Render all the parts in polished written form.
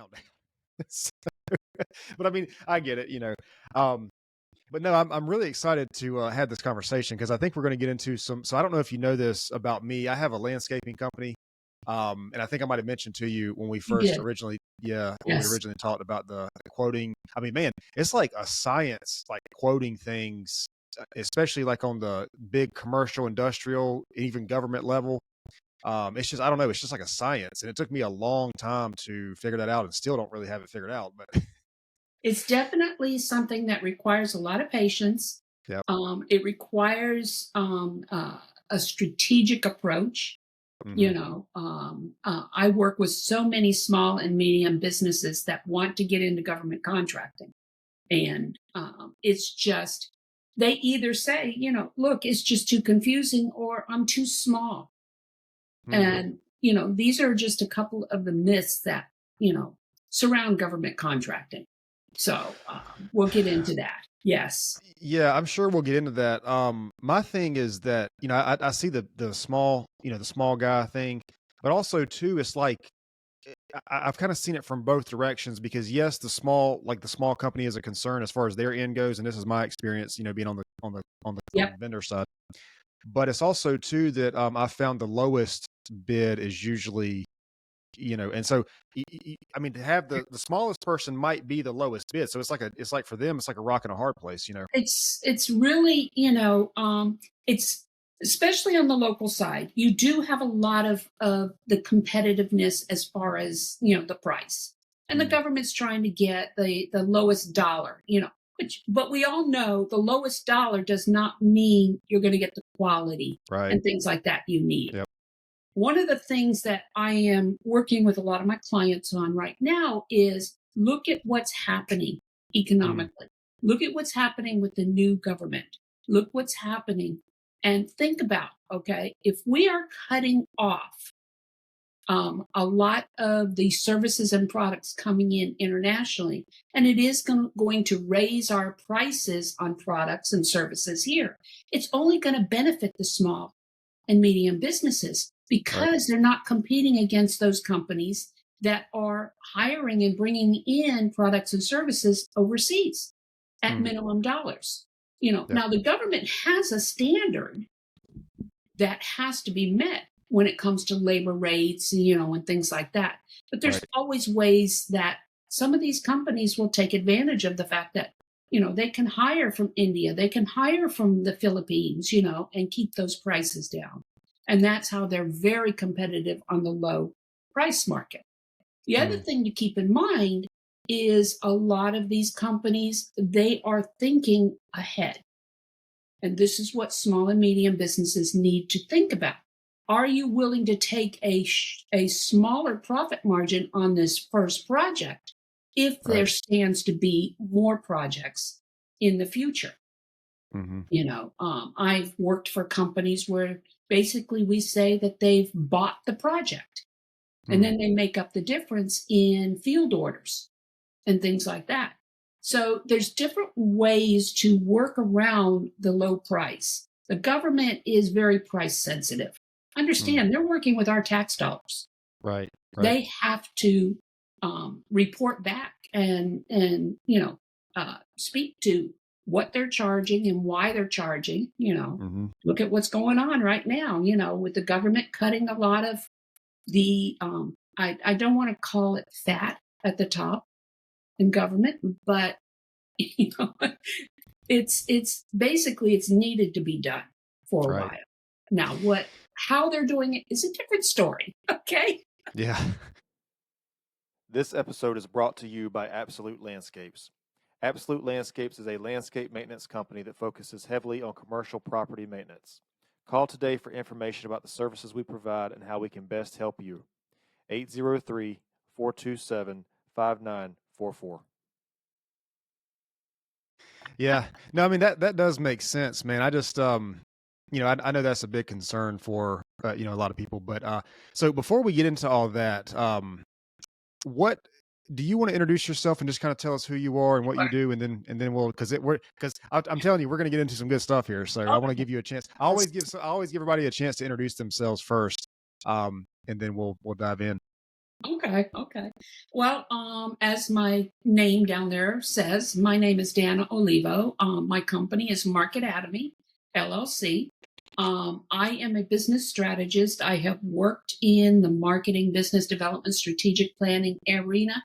countdown. So, but I mean, I get it, Um, but no, I'm really excited to have this conversation because I think we're going to get into some. So I don't know if you know this about me. I have a landscaping company, and I think I might have mentioned to you when we You first did. originally, yeah, when we Yes. originally talked about the quoting. I mean, man, it's like a science, like quoting things, especially like on the big commercial, industrial, even government level. It's just I don't know. It's just like a science, and it took me a long time to figure that out, and still don't really have it figured out. But It's definitely something that requires a lot of patience. yeah. It requires a strategic approach. Hmm. I work with so many small and medium businesses that want to get into government contracting. And it's just, they either say, look, it's just too confusing or I'm too small. Hmm. And, these are just a couple of the myths that, surround government contracting. So we'll get into that. Yes. Yeah, I'm sure we'll get into that. My thing is that, I see the small, the small guy thing, but also too, it's like I've kind of seen it from both directions because yes, the small company is a concern as far as their end goes, and this is my experience, being on Yep. the vendor side. But it's also too that I found the lowest bid is usually, and so I mean to have the smallest person might be the lowest bid, so it's like for them it's like a rock and a hard place. It's really, it's especially on the local side, you do have a lot of the competitiveness as far as, the price. And the Mm, government's trying to get the lowest dollar, but we all know the lowest dollar does not mean you're going to get the quality right. and things like that you need. Yep. One of the things that I am working with a lot of my clients on right now is look at what's happening Mm, economically. Look at what's happening with the new government. Look what's happening and think about, okay, if we are cutting off a lot of the services and products coming in internationally, and it is going to raise our prices on products and services here, it's only going to benefit the small and medium businesses right. because they're not competing against those companies that are hiring and bringing in products and services overseas at Mm, minimum dollars. yep. Now the government has a standard that has to be met when it comes to labor rates, and things like that. But there's Right. always ways that some of these companies will take advantage of the fact that, they can hire from India, they can hire from the Philippines, and keep those prices down. And that's how they're very competitive on the low price market. The other Mm, thing to keep in mind is a lot of these companies, they are thinking ahead. And this is what small and medium businesses need to think about. Are you willing to take a smaller profit margin on this first project if there right. stands to be more projects in the future? Hmm. I've worked for companies where basically we say that they've bought the project and Mm, then they make up the difference in field orders and things like that. So there's different ways to work around the low price. The government is very price sensitive. mm, Understand, they're working with our tax dollars. right. Right. They have to report back and speak to what they're charging and why they're charging. Hmm. Look at what's going on right now. With the government cutting a lot of the I don't want to call it fat at the top in government, but you know, it's basically it's needed to be done for a Right. while. Now, how they're doing it is a different story. Okay. Yeah. This episode is brought to you by Absolute Landscapes. Absolute Landscapes is a landscape maintenance company that focuses heavily on commercial property maintenance. Call today for information about the services we provide and how we can best help you. 803-427-5944. Yeah. No, I mean that does make sense, man. I just I know that's a big concern for a lot of people, but so before we get into all that, what do you want to introduce yourself and just kind of tell us who you are and what you do, and then we'll because I'm telling you we're going to get into some good stuff here. So I want to give you a chance. I always give everybody a chance to introduce themselves first, and then we'll dive in. Okay, okay. Well, as my name down there says, my name is Danna Olivo. My company is MarketAtomy, LLC. I am a business strategist. I have worked in the marketing, business development, strategic planning arena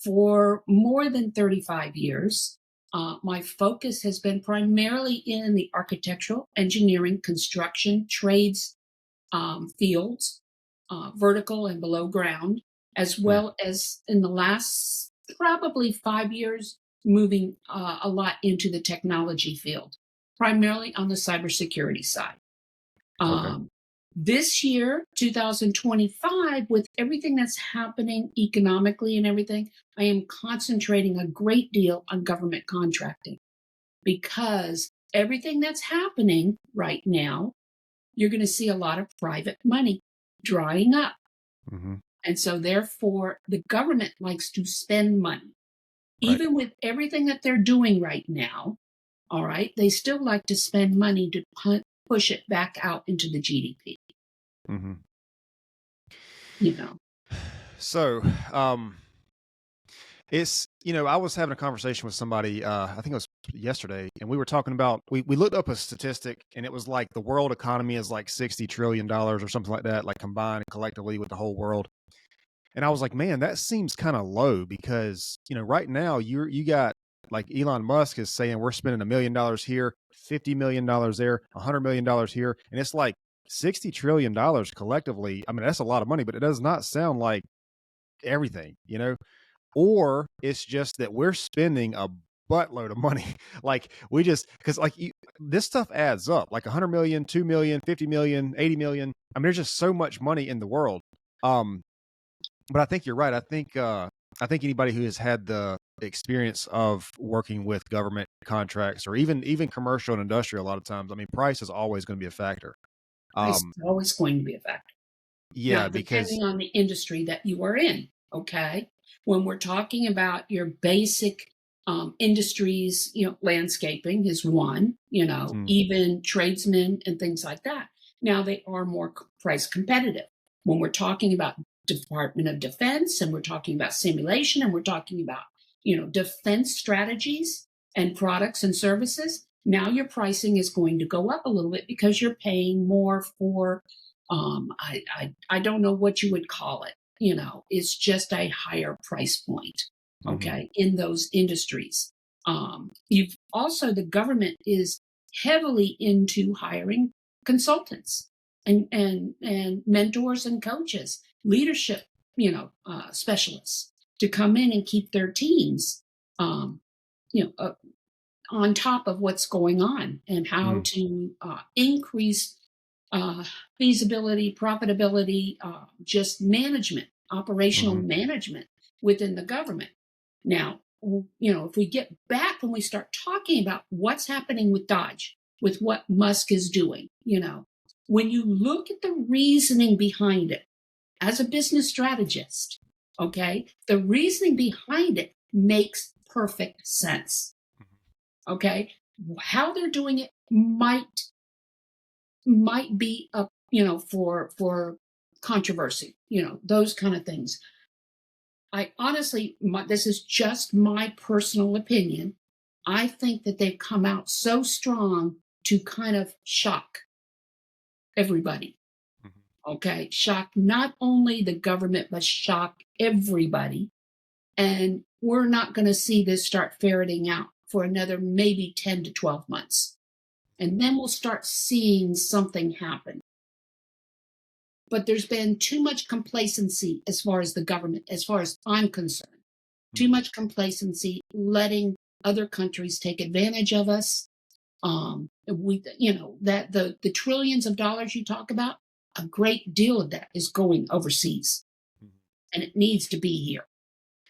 for more than 35 years. My focus has been primarily in the architectural, engineering, construction, trades fields, vertical and below ground, as Mm, well as in the last probably 5 years, moving a lot into the technology field, primarily on the cybersecurity side. okay. Um, this year, 2025, with everything that's happening economically and everything, I am concentrating a great deal on government contracting because everything that's happening right now, you're going to see a lot of private money drying up. Hmm. And so, therefore, the government likes to spend money. Right. Even with everything that they're doing right now, all right, they still like to spend money to push it back out into the GDP, Hmm. you know. So, um, I was having a conversation with somebody, I think it was yesterday, and we were talking about, we looked up a statistic and it was like the world economy is like $60 trillion or something like that, like combined collectively with the whole world. And I was like, man, that seems kind of low because, right now you got like Elon Musk is saying we're spending $1 million here, $50 million there, $100 million here. And it's like $60 trillion collectively. I mean, that's a lot of money, but it does not sound like everything. Or it's just that we're spending a buttload of money. Like we just, because like this stuff adds up, like 100 million, 2 million, 50 million, 80 million. I mean, there's just so much money in the world. Um, but I think you're right. I think anybody who has had the experience of working with government contracts or even commercial and industrial, a lot of times, I mean, price is always going to be a factor. Price Um, is always going to be a factor. Now, yeah, because depending on the industry that you are in, okay? When we're talking about your basic industries, landscaping is one, mm, even tradesmen and things like that. Now they are more price competitive. When we're talking about Department of Defense and we're talking about simulation and we're talking about, defense strategies and products and services, now your pricing is going to go up a little bit because you're paying more for I don't know what you would call it. It's just a higher price point. mhm, Okay, in those industries. You've also the government is heavily into hiring consultants and mentors and coaches, leadership, specialists to come in and keep their teams, um, you know, uh, on top of what's going on and how mm, to increase uh, feasibility, profitability, just management, operational mhm, management within the government. Now, if we get back and we start talking about what's happening with Dodge, with what Musk is doing, when you look at the reasoning behind it as a business strategist, okay, the reasoning behind it makes perfect sense. Okay, how they're doing it might be up, for controversy, those kind of things. I honestly, this is just my personal opinion. I think that they've come out so strong to kind of shock everybody. mhm, Okay, shock not only the government but shock everybody, and we're not going to see this start ferreting out for another maybe 10 to 12 months, and then we'll start seeing something happen. But there's been too much complacency as far as the government, as far as I'm concerned. Too mhm. much complacency, letting other countries take advantage of us. That the trillions of dollars you talk about, a great deal of that is going overseas, Mhm. and it needs to be here.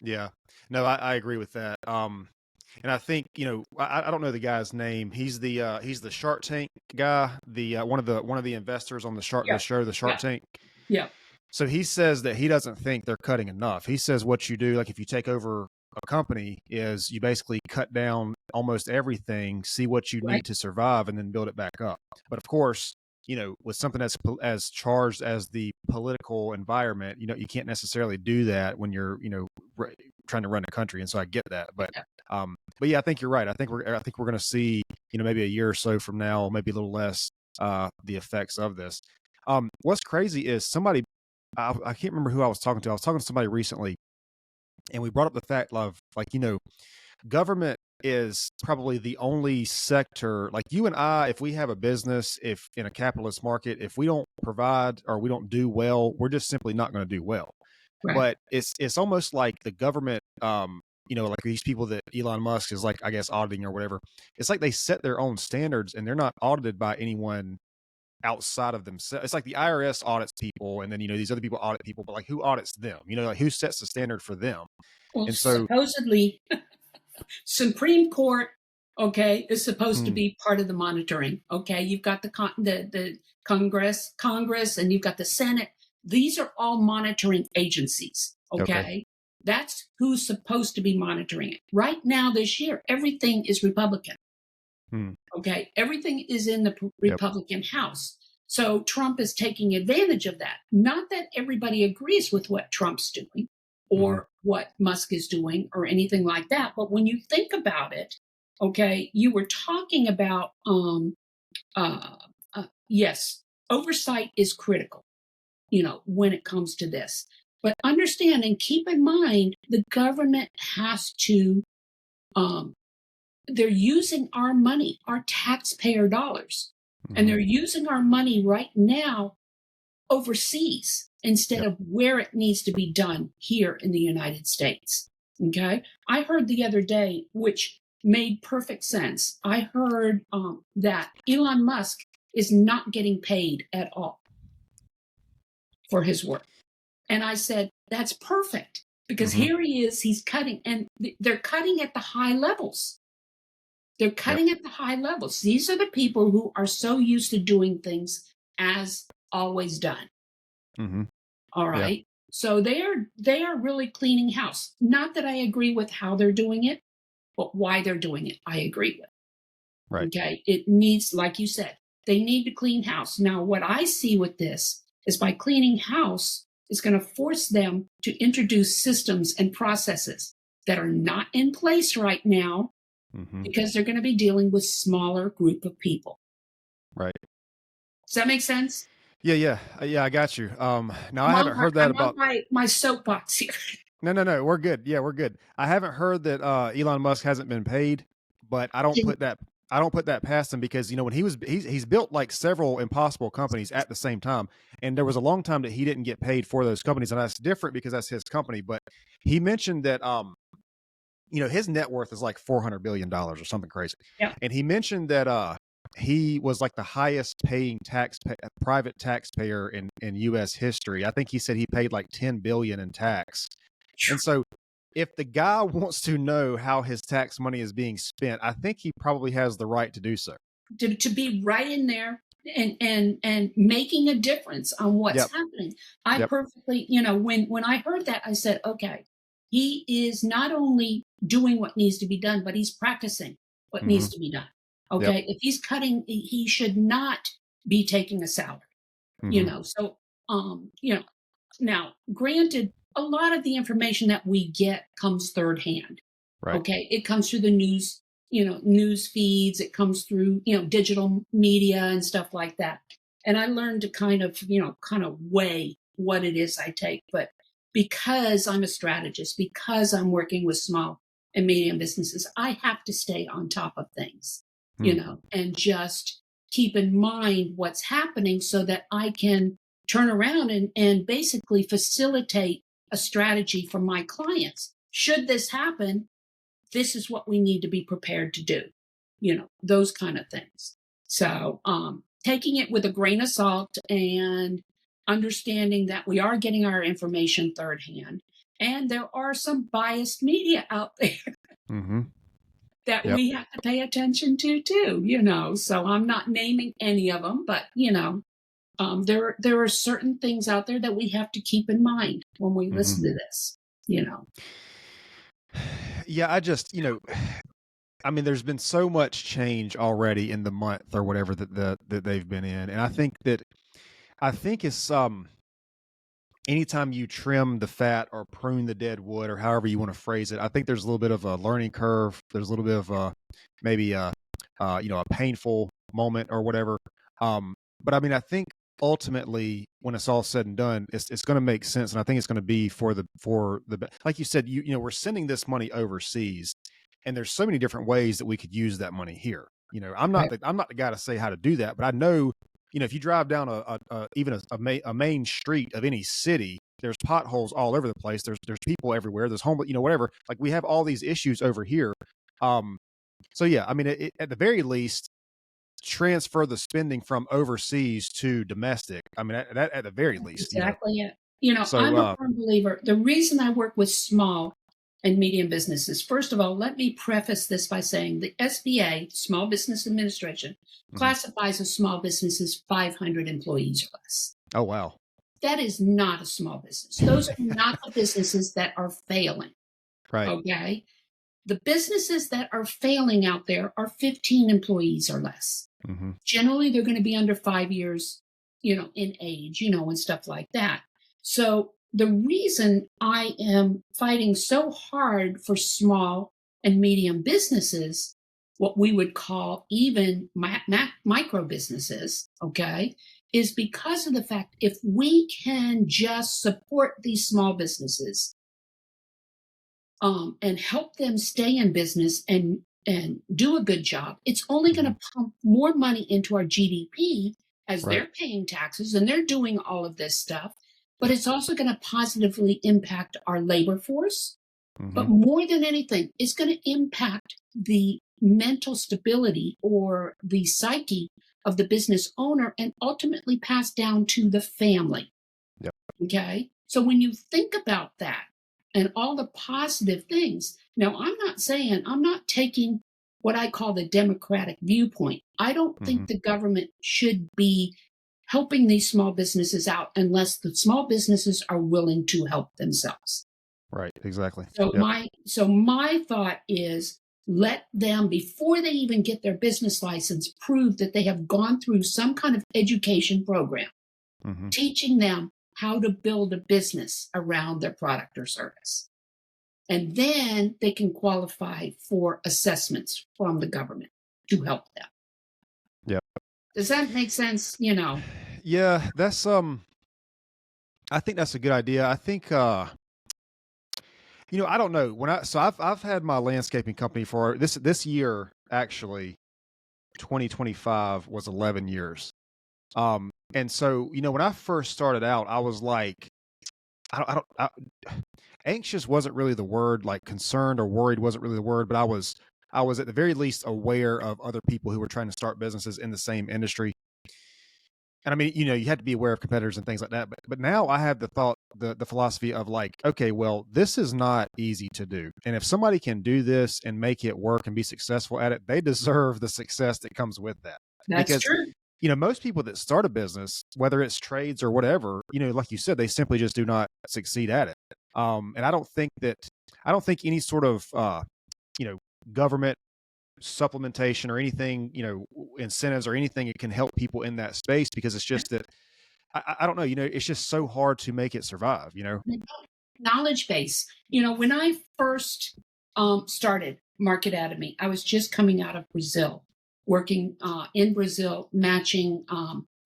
Yeah. No, I agree with that. And I think, I don't know the guy's name. He's the Shark Tank guy, the one of the investors on the Yeah, show, the Shark yeah, Tank. yeah. So he says that he doesn't think they're cutting enough. He says what you do, like if you take over a company, is you basically cut down almost everything, see what you Right. need to survive, and then build it back up. But of course, with something that's as charged as the political environment, you can't necessarily do that when you're, trying to run a country. And so I get that, but yeah, I think you're right. I think we're going to see, maybe a year or so from now, maybe a little less, the effects of this. What's crazy is I can't remember who I was talking to. I was talking to somebody recently, and we brought up the fact of, like, government is probably the only sector, like you and I, if we have a business, if in a capitalist market, if we don't provide or we don't do well, we're just simply not going to do well. Right. But it's almost like the government, like these people that Elon Musk is, like, I guess, auditing or whatever. It's like they set their own standards and they're not audited by anyone outside of themselves. It's like the IRS audits people, and then, these other people audit people, but like, who audits them? Like, who sets the standard for them? Well, And so, supposedly, Supreme Court, okay, is supposed to mm, be part of the monitoring. Okay, you've got the Congress, and you've got the Senate. These are all monitoring agencies. okay. Okay, that's who's supposed to be monitoring it. Right now, this year, everything is Republican. Mm, Okay, everything is in the yep. Republican House. So Trump is taking advantage of that. Not that everybody agrees with what Trump's doing Hmm. or what Musk is doing or anything like that. But when you think about it, okay, you were talking about, yes, oversight is critical, when it comes to this. But understand and keep in mind the government has to, um, they're using our money, our taxpayer dollars, and Hmm. they're using our money right now overseas instead Yep. of where it needs to be done here in the United States. Okay. I heard the other day, which made perfect sense. I heard that Elon Musk is not getting paid at all for his work. And I said, that's perfect because Hmm. here he is, he's cutting, and they're cutting at the high levels. They're Yep. cutting at the high levels. These are the people who are so used to doing things as always done. Hmm. All Yeah. right. So they are really cleaning house. Not that I agree with how they're doing it, but why they're doing it, I agree with. Right. Okay. It needs, like you said, they need to clean house. Now, what I see with this is by cleaning house, it's going to force them to introduce systems and processes that are not in place right now Hmm. because they're going to be dealing with smaller group of people. Right. Does that make sense? Yeah. Yeah. Yeah. I got you. Now I haven't heard that I'm on about. my soapbox here. No, no, no. We're good. Yeah, we're good. I haven't heard that Elon Musk hasn't been paid, but I don't put that past him, because when he's built like several impossible companies at the same time, and there was a long time that he didn't get paid for those companies, and that's different because that's his company. But he mentioned that his net worth is like $400 billion or something crazy, Yeah. and he mentioned that he was like the highest paying private taxpayer in U.S. history. I think he said he paid like 10 billion in tax. And so, if the guy wants to know how his tax money is being spent, I think he probably has the right to do so. To be right in there and making a difference on what's Yep. happening. I Yep. perfectly, when I heard that, I said, okay, he is not only doing what needs to be done, but he's practicing what Hmm. needs to be done. Yep. Okay. If he's cutting, he should not be taking a salary, Hmm. So, now granted, a lot of the information that we get comes third hand. Right. Okay. It comes through the news feeds. It comes through, digital media and stuff like that. And I learned to kind of weigh what it is I take. But because I'm a strategist, because I'm working with small and medium businesses, I have to stay on top of things, Hmm. and just keep in mind what's happening so that I can turn around and basically facilitate a strategy for my clients. Should this happen, this is what we need to be prepared to do, those kind of things. So, taking it with a grain of salt and understanding that we are getting our information third hand. And there are some biased media out there Hmm. that Yep. we have to pay attention to too. So I'm not naming any of them, but there are certain things out there that we have to keep in mind when we Hmm. listen to this. Yeah. I just, I mean, there's been so much change already in the month or whatever that they've been in, and I think it's anytime you trim the fat or prune the dead wood or however you want to phrase it, I think there's a little bit of a learning curve. There's a little bit of maybe a painful moment or whatever. But I mean, I think ultimately when it's all said and done, it's going to make sense, and I think it's going to be for the like you said, we're sending this money overseas, and there's so many different ways that we could use that money here. Right. I'm not the guy to say how to do that, but I know, if you drive down even a main street of any city, there's potholes all over the place. There's people everywhere. There's homeless, whatever. Like we have all these issues over here. So yeah, I mean, at the very least, transfer the spending from overseas to domestic. I mean, at the very That's least, exactly it. So I'm a firm believer. The reason I work with small and medium businesses, first of all, let me preface this by saying the SBA, Small Business Administration, mhm. classifies a small business as 500 employees or less. Oh wow, That is not a small business. Those are not the businesses that are failing. right. Okay. The businesses that are failing out there are 15 employees or less. Hmm. Generally, they're going to be under 5 years, in age, and stuff like that. So the reason I am fighting so hard for small and medium businesses, what we would call even micro businesses, okay, is because of the fact if we can just support these small businesses and help them stay in business and do a good job, it's only going Hmm. to pump more money into our GDP as Right. they're paying taxes and they're doing all of this stuff. But it's also going to positively impact our labor force. Hmm. But more than anything, it's going to impact the mental stability or the psyche of the business owner and ultimately pass down to the family. Yep. Okay. So when you think about that and all the positive things, now I'm not taking what I call the democratic viewpoint. I don't Hmm. think the government should be helping these small businesses out unless the small businesses are willing to help themselves. Right. Exactly. So Yep. my thought is let them, before they even get their business license, prove that they have gone through some kind of education program Hmm. teaching them how to build a business around their product or service. And then they can qualify for assessments from the government to help them. Yep. Does that make sense? Yeah, that's I think that's a good idea. I think I don't know. I've had my landscaping company for this year actually, 2025 was 11 years. And so, when I first started out, I was like, I don't, anxious wasn't really the word, like concerned or worried wasn't really the word, but I was at the very least aware of other people who were trying to start businesses in the same industry. And I mean, you had to be aware of competitors and things like that. But now I have the philosophy of like, okay, well, this is not easy to do. And if somebody can do this and make it work and be successful at it, they deserve the success that comes with that. That's Because true. most people that start a business, whether it's trades or whatever, like you said, they simply just do not succeed at it. And I don't think any sort of, you know, government supplementation or anything, incentives or anything, it can help people in that space because it's just that I don't know, it's just so hard to make it survive. Knowledge base. When I first started MarketAtomy, I was just coming out of Brazil, working in Brazil, matching.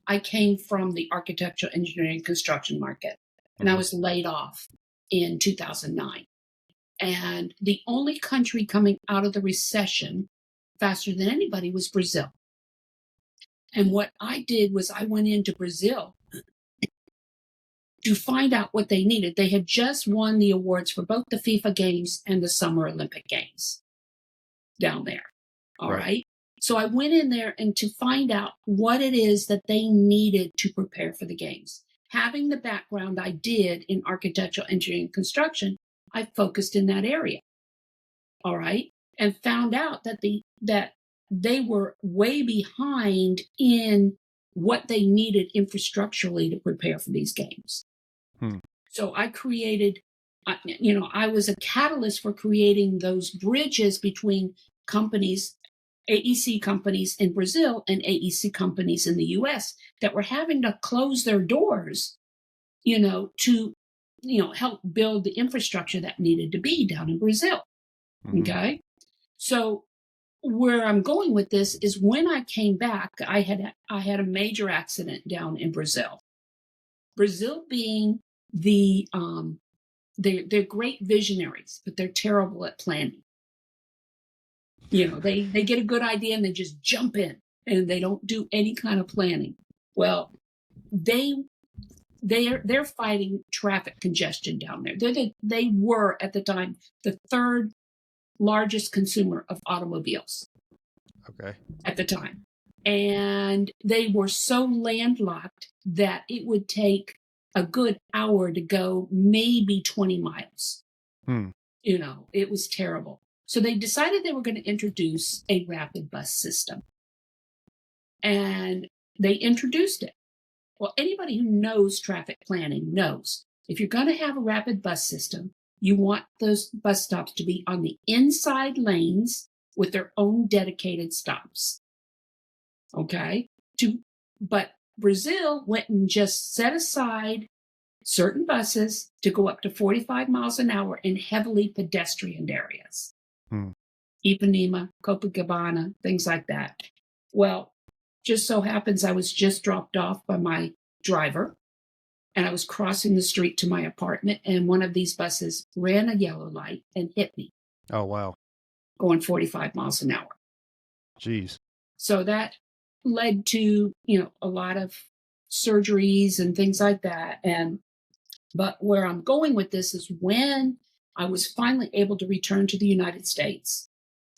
I came from the architectural, engineering, construction market, and I Hmm. was laid off in 2009. And the only country coming out of the recession faster than anybody was Brazil. And what I did was I went into Brazil to find out what they needed. They had just won the awards for both the FIFA Games and the Summer Olympic Games down there. All Right. right. So I went in there and to find out what it is that they needed to prepare for the games. Having the background I did in architectural engineering and construction, I focused in that area. All right. And found out that they were way behind in what they needed infrastructurally to prepare for these games. Hmm. So I was a catalyst for creating those bridges between companies, AEC companies in Brazil and AEC companies in the US that were having to close their doors, to, help build the infrastructure that needed to be down in Brazil. Hmm. Okay. So where I'm going with this is when I came back, I had a major accident down in Brazil. Brazil being they're great visionaries, but they're terrible at planning. They get a good idea and they just jump in and they don't do any kind of planning. Well, they they're fighting traffic congestion down there. They were at the time the third largest consumer of automobiles Okay. at the time. And they were so landlocked that it would take a good hour to go maybe 20 miles. Hmm. It was terrible. So they decided they were going to introduce a rapid bus system. And they introduced it. Well, anybody who knows traffic planning knows if you're going to have a rapid bus system, you want those bus stops to be on the inside lanes with their own dedicated stops. Okay? But Brazil went and just set aside certain buses to go up to 45 miles an hour in heavily pedestrian areas. Hmm. Ipanema, Copacabana, things like that. Well, just so happens I was just dropped off by my driver and I was crossing the street to my apartment and one of these buses ran a yellow light and hit me Oh, wow. going 45 miles an hour. Jeez. So that led to, a lot of surgeries and things like that. But where I'm going with this is when I was finally able to return to the United States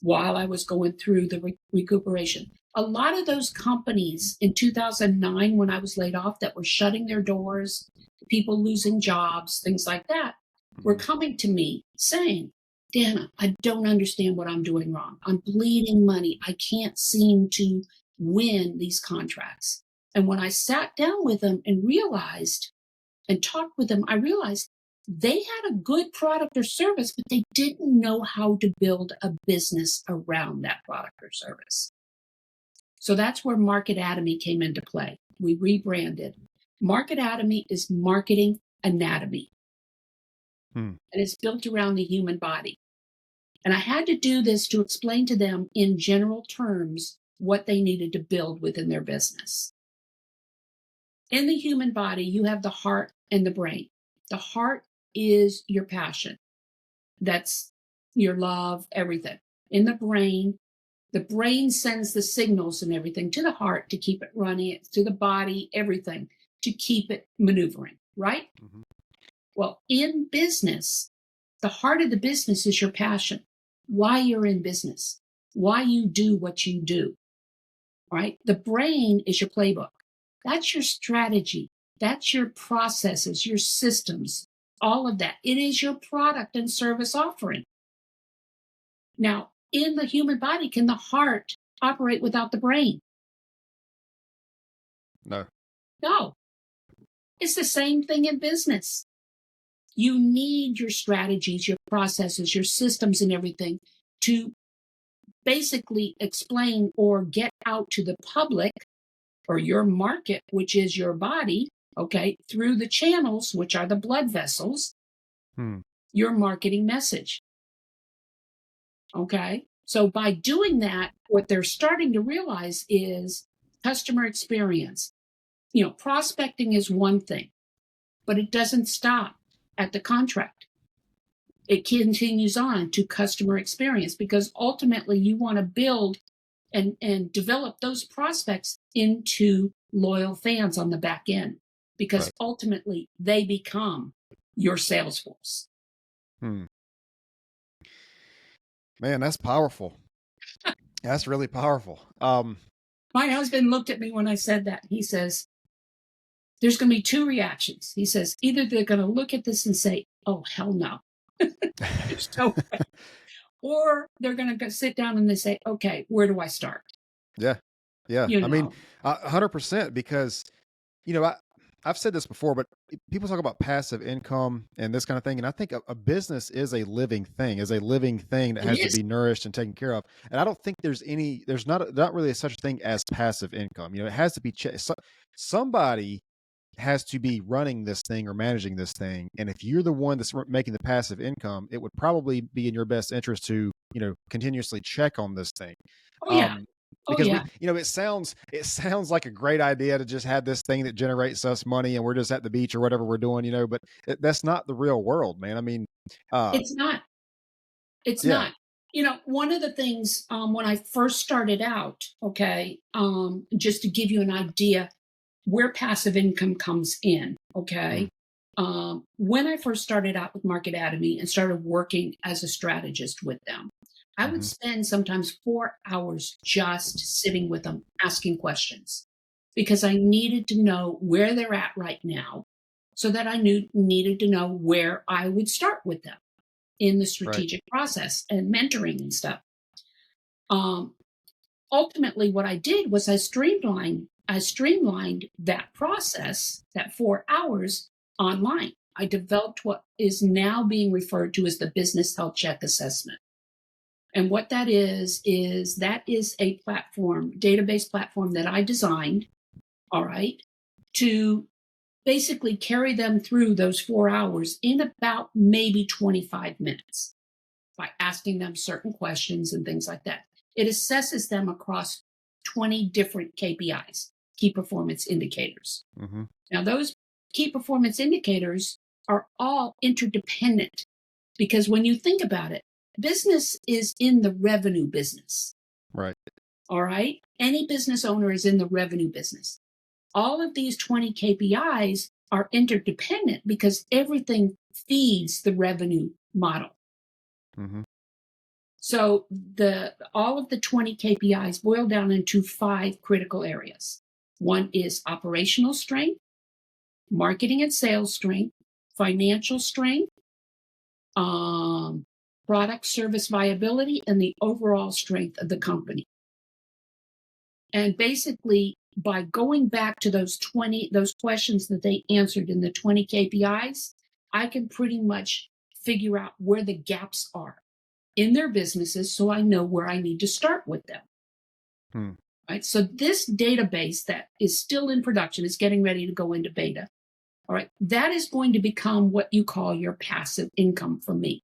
while I was going through the recuperation. A lot of those companies in 2009, when I was laid off, that were shutting their doors, people losing jobs, things like that, were Mhm. coming to me saying, Danna, I don't understand what I'm doing wrong. I'm bleeding money. I can't seem to win these contracts. And when I sat down with them and talked with them, I realized they had a good product or service, but they didn't know how to build a business around that product or service. So that's where MarketAtomy came into play. We rebranded. MarketAtomy is marketing anatomy, Hmm. and it's built around the human body. And I had to do this to explain to them in general terms what they needed to build within their business. In the human body, you have the heart and the brain. The heart is your passion. That's your love, everything. In the brain sends the signals and everything to the heart to keep it running, to the body, everything to keep it maneuvering, right? Mhm. Well, in business, the heart of the business is your passion, why you're in business, why you do what you do, right? The brain is your playbook. That's your strategy. That's your processes, your systems, all of that. It is your product and service offering. Now, in the human body, can the heart operate without the brain? No. No. It's the same thing in business. You need your strategies, your processes, your systems, and everything to basically explain or get out to the public or your market, which is your body, okay, through the channels, which are the blood vessels, Hmm. your marketing message. Okay. So by doing that, what they're starting to realize is customer experience. Prospecting is one thing, but it doesn't stop at the contract. It continues on to customer experience because ultimately you want to build and develop those prospects into loyal fans on the back end because Right. ultimately they become your sales force. Hmm. Man, that's powerful. That's really powerful. My husband looked at me when I said that. He says, there's going to be two reactions. He says, either they're going to look at this and say, oh, hell no. There's no way. Or they're going to sit down and they say, okay, where do I start? Yeah. Yeah. You I mean, know, 100% because, you know, I've said this before, but people talk about passive income and this kind of thing. And I think a business is a living thing, that It has to is. be nourished and taken care of. And I don't think there's not really such a thing as passive income. It has to be, somebody has to be running this thing or managing this thing. And if you're the one that's making the passive income, it would probably be in your best interest to, continuously check on this thing. Oh, yeah. Um, Oh, because yeah. it sounds like a great idea to just have this thing that generates us money and we're just at the beach or whatever we're doing, but that's not the real world, man. I mean, uh, It's not. It's yeah, not. One of the things, when I first started out, okay, just to give you an idea where passive income comes in, mm, okay? When I first started out with MarketAtomy and started working as a strategist with them, I would hmm, spend sometimes 4 hours just sitting with them, asking questions, because I needed to know where they're at right now, so that I needed to know where I would start with them in the right, strategic process and mentoring and stuff. Um, Ultimately, what I did was I streamlined that process, that 4 hours, online. I developed what is now being referred to as the business health check assessment. And what that is a database platform that I designed, all right, to basically carry them through those 4 hours in about maybe 25 minutes by asking them certain questions and things like that. It assesses them across 20 different KPIs, key performance indicators. hmm, Now, those key performance indicators are all interdependent, because when you think about it, business is in the revenue business. right, All right. Any business owner is in the revenue business. All of these 20 KPIs are interdependent because everything feeds the revenue model. hmm, So all of the 20 KPIs boil down into 5 critical areas. One is operational strength, marketing and sales strength, financial strength, um, product service viability, and the overall strength of the company. And basically, by going back to those questions that they answered in the 20 KPIs, I can pretty much figure out where the gaps are in their businesses, so I know where I need to start with them. hmm, Right? So this database that is still in production, is getting ready to go into beta. All right. That is going to become what you call your passive income for me,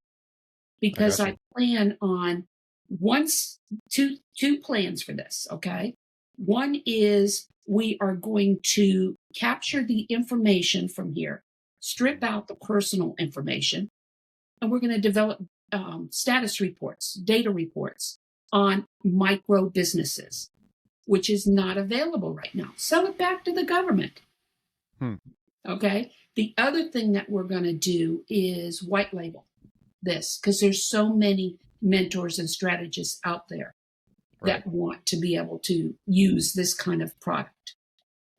I because got I you. plan on once two plans for this. Okay. One is we are going to capture the information from here, strip out the personal information, and we're going to develop status reports, data reports on micro businesses, which is not available right now. Sell it back to the government. Hmm, Okay. The other thing that we're going to do is white label this, because there's so many mentors and strategists out there right, that want to be able to use this kind of product,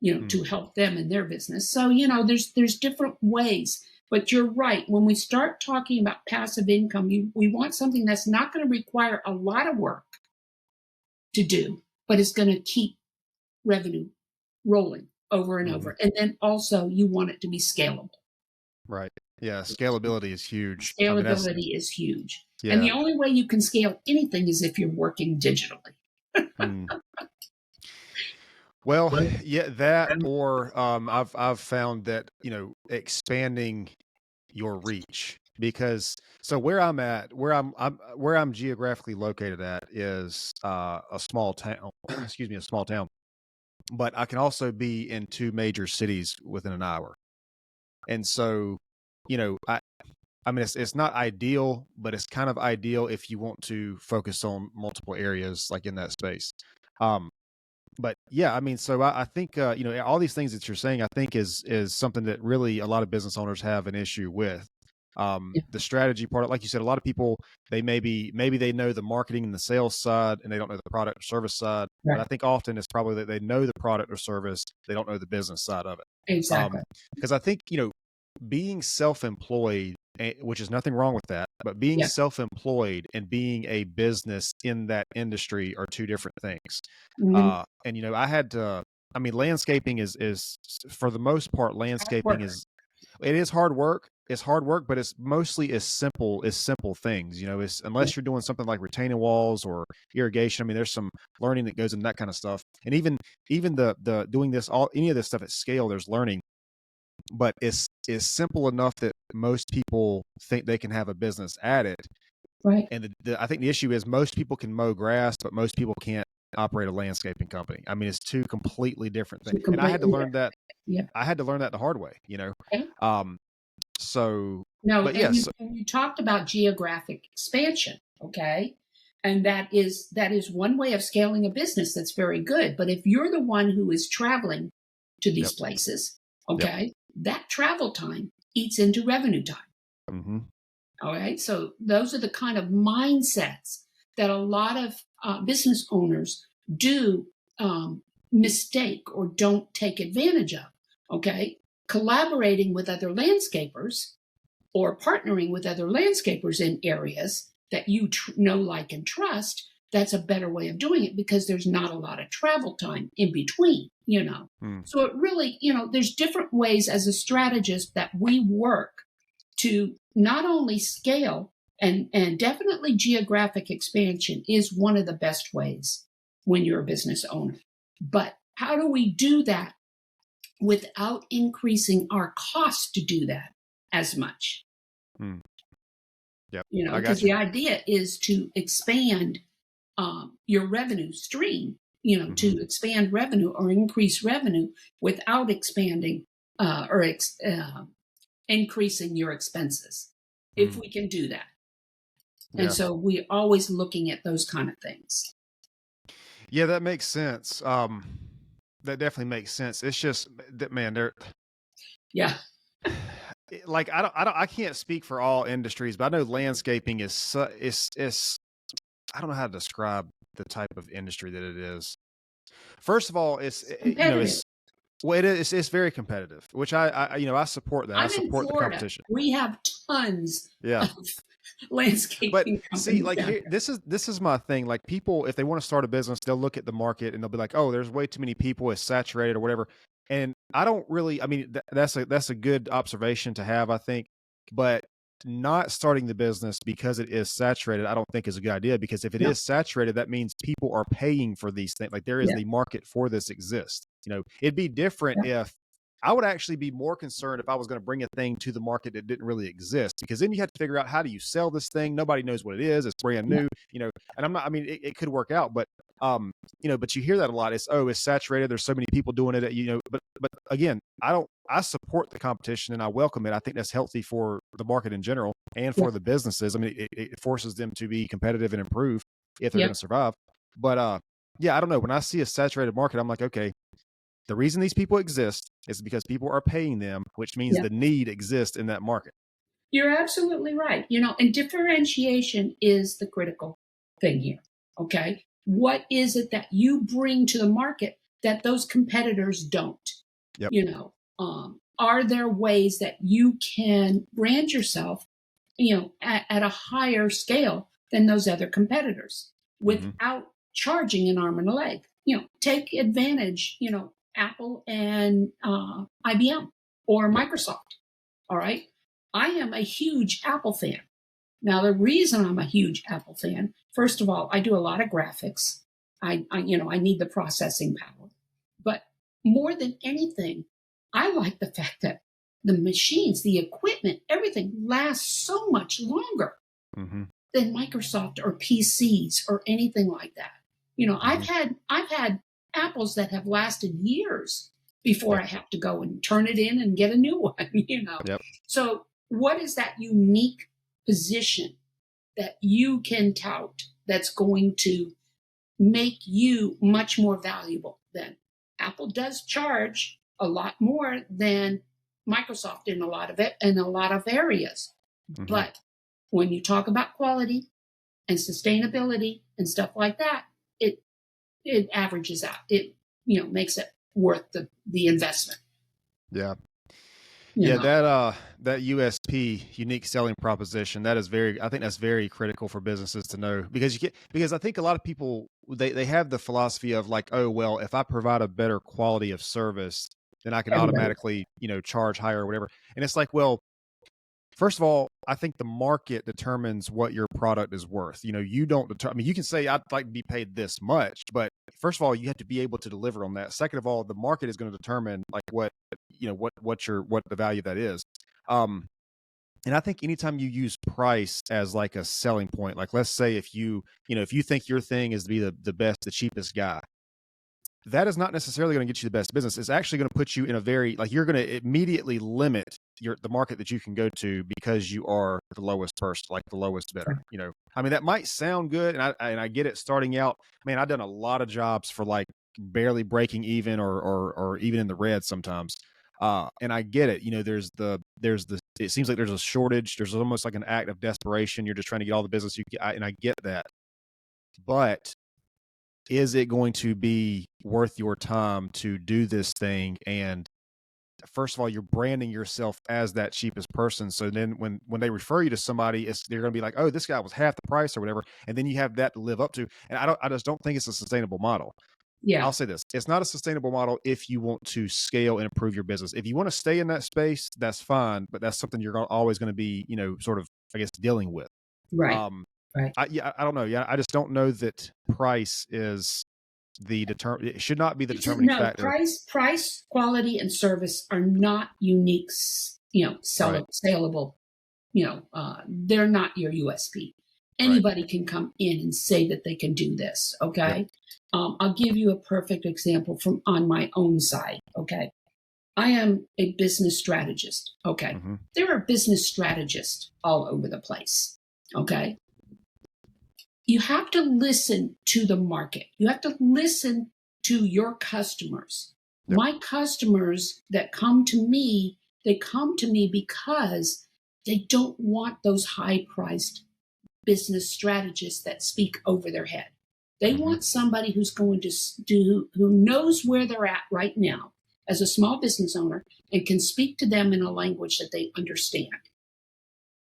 hmm, to help them in their business. So, there's different ways. But you're right. When we start talking about passive income, we want something that's not going to require a lot of work to do, but it's going to keep revenue rolling over and hmm, over. And then also you want it to be scalable. right. Yeah, scalability is huge. I mean, that's Scalability is huge. And yeah. the only way you can scale anything is if you're working digitally. Hmm. Well, Right. yeah, that or I've found that expanding your reach because so where I'm geographically located at is a small town. Excuse me, a small town, but I can also be in two major cities within an hour, and so you know I mean it's not ideal, but it's kind of ideal if you want to focus on multiple areas like in that space. Um, but yeah, I mean, so I think all these things that you're saying, I think is something that really a lot of business owners have an issue with. Yeah. The strategy part, like you said, a lot of people they maybe they know the marketing and the sales side, and they don't know the product or service side. But I Right. think often it's probably that they know the product or service, they don't know the business side of it. Exactly. Because I think being self-employed, which is nothing wrong with that, but being Yeah. self-employed and being a business in that industry are two different things. Mhm. And I had to I mean, landscaping is for the most part, Hard landscaping work. is, it is hard work. It's hard work, but it's mostly as simple things, you know, it's Yeah, unless you're doing something like retaining walls or irrigation. I mean, there's some learning that goes into that kind of stuff. And even the doing this, all, any of this stuff at scale, there's learning, but it's simple enough that most people think they can have a business at it. right. And I think the issue is most people can mow grass, but most people can't operate a landscaping company. I mean, it's two completely different things. Two And I had to completely learn different. that. Yeah. I had to learn that the hard way, you know? Yeah. Um, so, No, but yes, and you talked about geographic expansion, okay? And that is one way of scaling a business that's very good. But if you're the one who is traveling to yep, these places, yep. okay, that travel time eats into revenue time. Mm-hmm. All right. So those are the kind of mindsets that a lot of business owners do mistake or don't take advantage of. Okay. Collaborating with other landscapers or partnering with other landscapers in areas that you know, like, and trust, that's a better way of doing it because there's not a lot of travel time in between, you know. Mm. So it really, you know, there's different ways as a strategist that we work to not only scale and definitely geographic expansion is one of the best ways when you're a business owner. But how do we do that without increasing our cost to do that as much? Mm. Yep. You know, I because got you. the idea is to expand your revenue stream, you know, Mm-hmm. to expand revenue or increase revenue without expanding or increasing your expenses, if Mm. we can do that. And Yeah. so we're always looking at those kind of things. Yeah, that makes sense. That definitely makes sense. It's just that, man, they're Yeah. like, I can't speak for all industries, but I know landscaping is I don't know how to describe the type of industry that it is. First of all, you know, Competitive. well, it is, it's very competitive, which you know, I support that. I I'm in support the Florida. competition. We have tons Yeah. of But landscaping see, companies like down here, this is my thing. Like people, if they want to start a business, they'll look at the market and they'll be like, "Oh, there's way too many people. It's saturated or whatever." And I don't really. I mean, that's a good observation to have, I think. But not starting the business because it is saturated, I don't think is a good idea. Because if it there. is saturated, that means people are paying for these things. Like there is Yeah. the market for this exists. You know, it'd be different Yeah. if I would actually be more concerned if I was going to bring a thing to the market that didn't really exist, because then you have to figure out how do you sell this thing. Nobody knows what it is. It's brand Yeah. new, you know, and I'm not, I mean, it could work out, but, you know, but you hear that a lot. It's, oh, it's saturated. There's so many people doing it, you know, but again, I support the competition and I welcome it. I think that's healthy for the market in general and Yeah. for the businesses. I mean, it forces them to be competitive and improve if they're Yeah. going to survive. But, yeah, I don't know. When I see a saturated market, I'm like, okay, the reason these people exist is because people are paying them, which means Yeah. the need exists in that market. You're absolutely right. You know, and differentiation is the critical thing here. Okay. What is it that you bring to the market that those competitors don't? Yep. You know, are there ways that you can brand yourself, you know, at a higher scale than those other competitors Mm-hmm. without charging an arm and a leg? You know, take advantage, you know, Apple and IBM or Yep. Microsoft. All right. I am a huge Apple fan. Now, the reason I'm a huge Apple fan, first of all, I do a lot of graphics. You know, I need the processing power. But more than anything, I like the fact that the machines, the equipment, everything lasts so much longer Mm-hmm. than Microsoft or PCs or anything like that. You know, Mm-hmm. I've had apples that have lasted years before Yep. I have to go and turn it in and get a new one, you know. Yep. So what is that unique position that you can tout that's going to make you much more valuable than Apple does charge a lot more than Microsoft in a lot of it in a lot of areas. Mm-hmm. But when you talk about quality and sustainability and stuff like that, it averages out. It, you know, makes it worth the investment. Yeah. You Yeah. know. That USP, unique selling proposition, that is very, I think that's very critical for businesses to know, because because I think a lot of people they have the philosophy of like, oh, well, if I provide a better quality of service, then I can Everybody. automatically, charge higher or whatever. And it's like, well, first of all, I think the market determines what your product is worth. You don't determine. I mean, you can say I'd like to be paid this much, but first of all, you have to be able to deliver on that. Second of all, the market is going to determine like what the value of that is. And I think anytime you use price as like a selling point, like let's say if you think your thing is to be the best, the cheapest guy, that is not necessarily going to get you the best business. It's actually going to put you in a very, like, you're going to immediately limit the market that you can go to because you are the lowest person, like the lowest bidder. I mean, that might sound good, and I get it starting out. Man, I've done a lot of jobs for like barely breaking even or even in the red sometimes. And I get it. It seems like there's a shortage. There's almost like an act of desperation. You're just trying to get all the business you get, and I get that. But is it going to be worth your time to do this thing? And first of all, you're branding yourself as that cheapest person. So then when they refer you to somebody, they're going to be like, oh, this guy was half the price or whatever. And then you have that to live up to. And I just don't think it's a sustainable model. Yeah. I'll say this. It's not a sustainable model if you want to scale and improve your business. If you want to stay in that space, that's fine. But that's something you're always going to be, sort of, I guess, dealing with. Right. Right. I don't know. Yeah. I just don't know that price is it should not be the determining factor. Price, quality, and service are not unique, saleable. They're not your USP. Anybody can come in and say that they can do this. Okay. Yep. I'll give you a perfect example from on my own side. Okay. I am a business strategist. Okay. Mm-hmm. There are business strategists all over the place. Okay. You have to listen to the market. You have to listen to your customers. Yep. My customers that come to me, they come to me because they don't want those high-priced business strategists that speak over their head. They Mm-hmm. want somebody who's going to who knows where they're at right now as a small business owner and can speak to them in a language that they understand.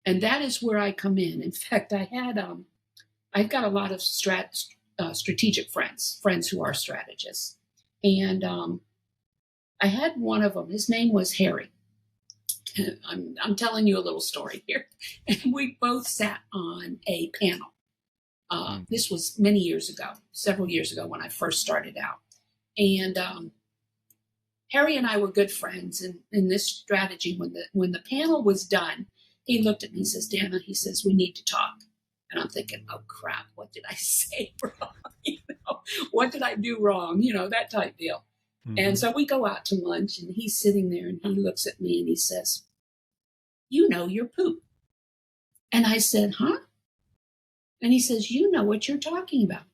And that is where I come in. In fact, I've got a lot of strategic friends who are strategists. And I had one of them, his name was Harry. I'm telling you a little story here. And we both sat on a panel. This was many years ago, several years ago when I first started out. And Harry and I were good friends. And in this strategy, when the panel was done, he looked at me and says, Danna, he says, we need to talk. And I'm thinking, oh, crap, what did I say wrong? What did I do wrong? That type deal. Mm-hmm. And so we go out to lunch, and he's sitting there, and he looks at me, and he says, you know your poop. And I said, huh? And he says, you know what you're talking about.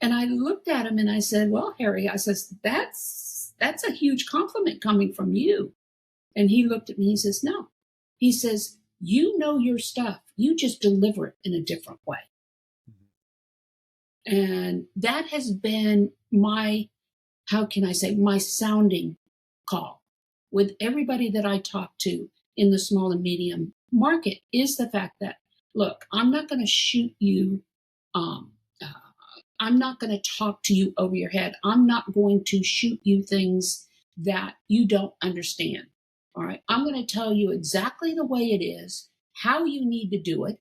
And I looked at him, and I said, well, Harry, I says, that's a huge compliment coming from you. And he looked at me, he says, no. He says, you know your stuff. You just deliver it in a different way. Mm-hmm. And that has been my sounding call with everybody that I talk to in the small and medium market is the fact that, look, I'm not going to shoot you. I'm not going to talk to you over your head. I'm not going to shoot you things that you don't understand. All right. I'm going to tell you exactly the way it is, how you need to do it,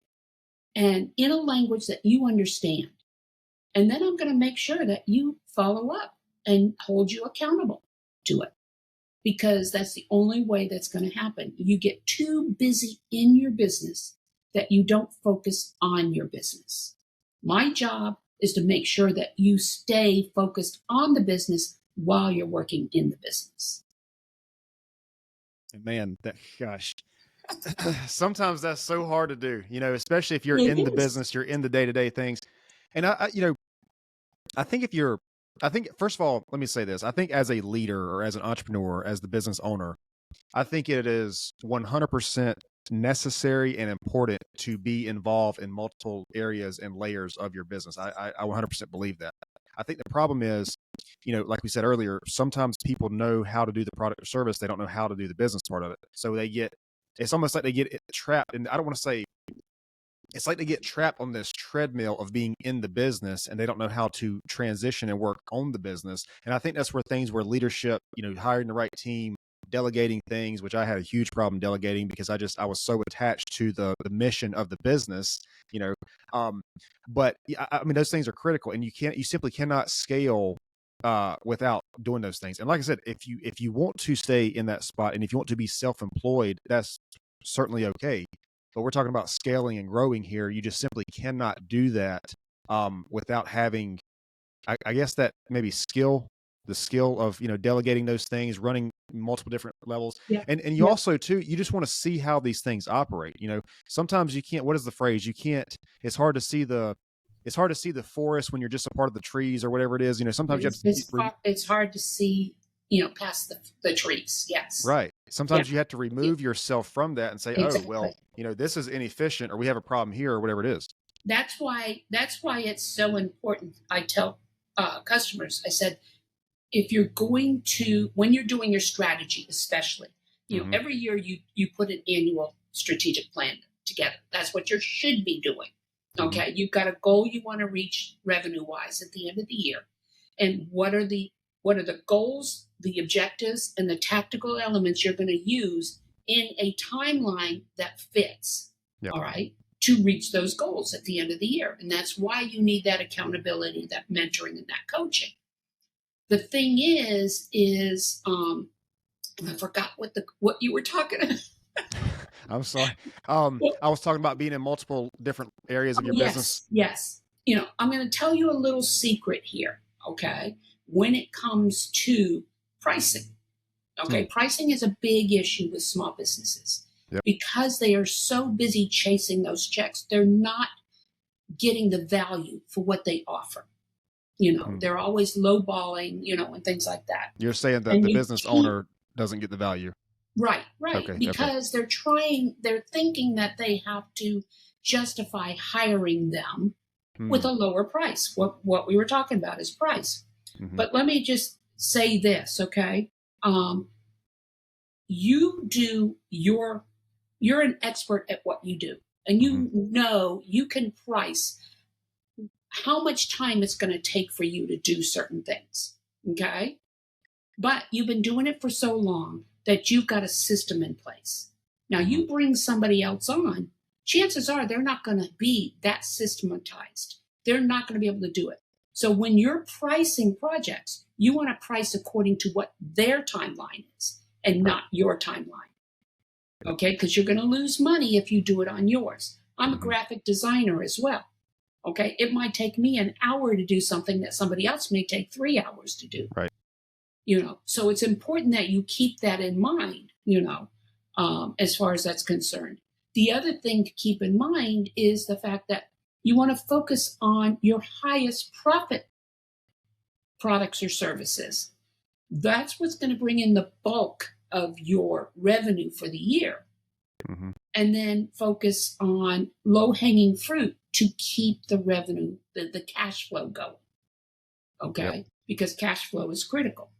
and in a language that you understand. And then I'm going to make sure that you follow up and hold you accountable to it, because that's the only way that's going to happen. You get too busy in your business that you don't focus on your business. My job is to make sure that you stay focused on the business while you're working in the business. Man, gosh, sometimes that's so hard to do, especially if you're in the business, you're in the day-to-day things. And I think first of all, let me say this. I think as a leader or as an entrepreneur, as the business owner, I think it is 100% necessary and important to be involved in multiple areas and layers of your business. I 100% believe that. I think the problem is, like we said earlier, sometimes people know how to do the product or service. They don't know how to do the business part of it. So it's almost like they get trapped. And I don't want to say it's like they get trapped on this treadmill of being in the business and they don't know how to transition and work on the business. And I think that's where things where leadership, hiring the right team, delegating things, which I had a huge problem delegating because I was so attached to the mission of the business, you know. Um, but yeah, I mean, those things are critical, and you simply cannot scale without doing those things. And like I said, if you want to stay in that spot and if you want to be self-employed, that's certainly okay. But we're talking about scaling and growing here. You just simply cannot do that without having, I guess, that maybe the skill of delegating those things, running multiple different levels, Yeah. and you Yep. also too, you just want to see how these things operate. Sometimes you can't. What is the phrase? You can't. It's hard to see the forest when you're just a part of the trees or whatever it is. Sometimes you have It's hard to see, past the trees. Yes. right. Yeah. Sometimes you have to remove yourself from that and say, oh Exactly. well, this is inefficient, or we have a problem here, or whatever it is. That's why it's so important. I tell customers, I said, if you're going to, when you're doing your strategy, especially, Mm-hmm. every year you put an annual strategic plan together. That's what you should be doing. Okay. Mm-hmm. You've got a goal you want to reach revenue wise at the end of the year. And what are the goals, the objectives, and the tactical elements you're going to use in a timeline that fits. Yep. All right. To reach those goals at the end of the year. And that's why you need that accountability, that mentoring, and that coaching. The thing is I forgot what you were talking about. I'm sorry. Well, I was talking about being in multiple different areas of your business. Yes. I'm going to tell you a little secret here. Okay. When it comes to pricing, okay, pricing is a big issue with small businesses. Yep. Because they are so busy chasing those checks. They're not getting the value for what they offer. They're always lowballing, and things like that. You're saying that the business owner doesn't get the value. Right. Okay, because they're thinking that they have to justify hiring them with a lower price. What we were talking about is price. Mm-hmm. But let me just say this, okay? You're an expert at what you do, and you can price how much time it's going to take for you to do certain things, okay? But you've been doing it for so long that you've got a system in place. Now, you bring somebody else on, chances are they're not going to be that systematized. They're not going to be able to do it. So when you're pricing projects, you want to price according to what their timeline is and not your timeline, okay? Because you're going to lose money if you do it on yours. I'm a graphic designer as well. Okay, it might take me an hour to do something that somebody else may take 3 hours to do. Right. So it's important that you keep that in mind, as far as that's concerned. The other thing to keep in mind is the fact that you want to focus on your highest profit products or services. That's what's going to bring in the bulk of your revenue for the year. Mm-hmm. And then focus on low-hanging fruit to keep the revenue, the cash flow going. Okay? Yep. Because cash flow is critical.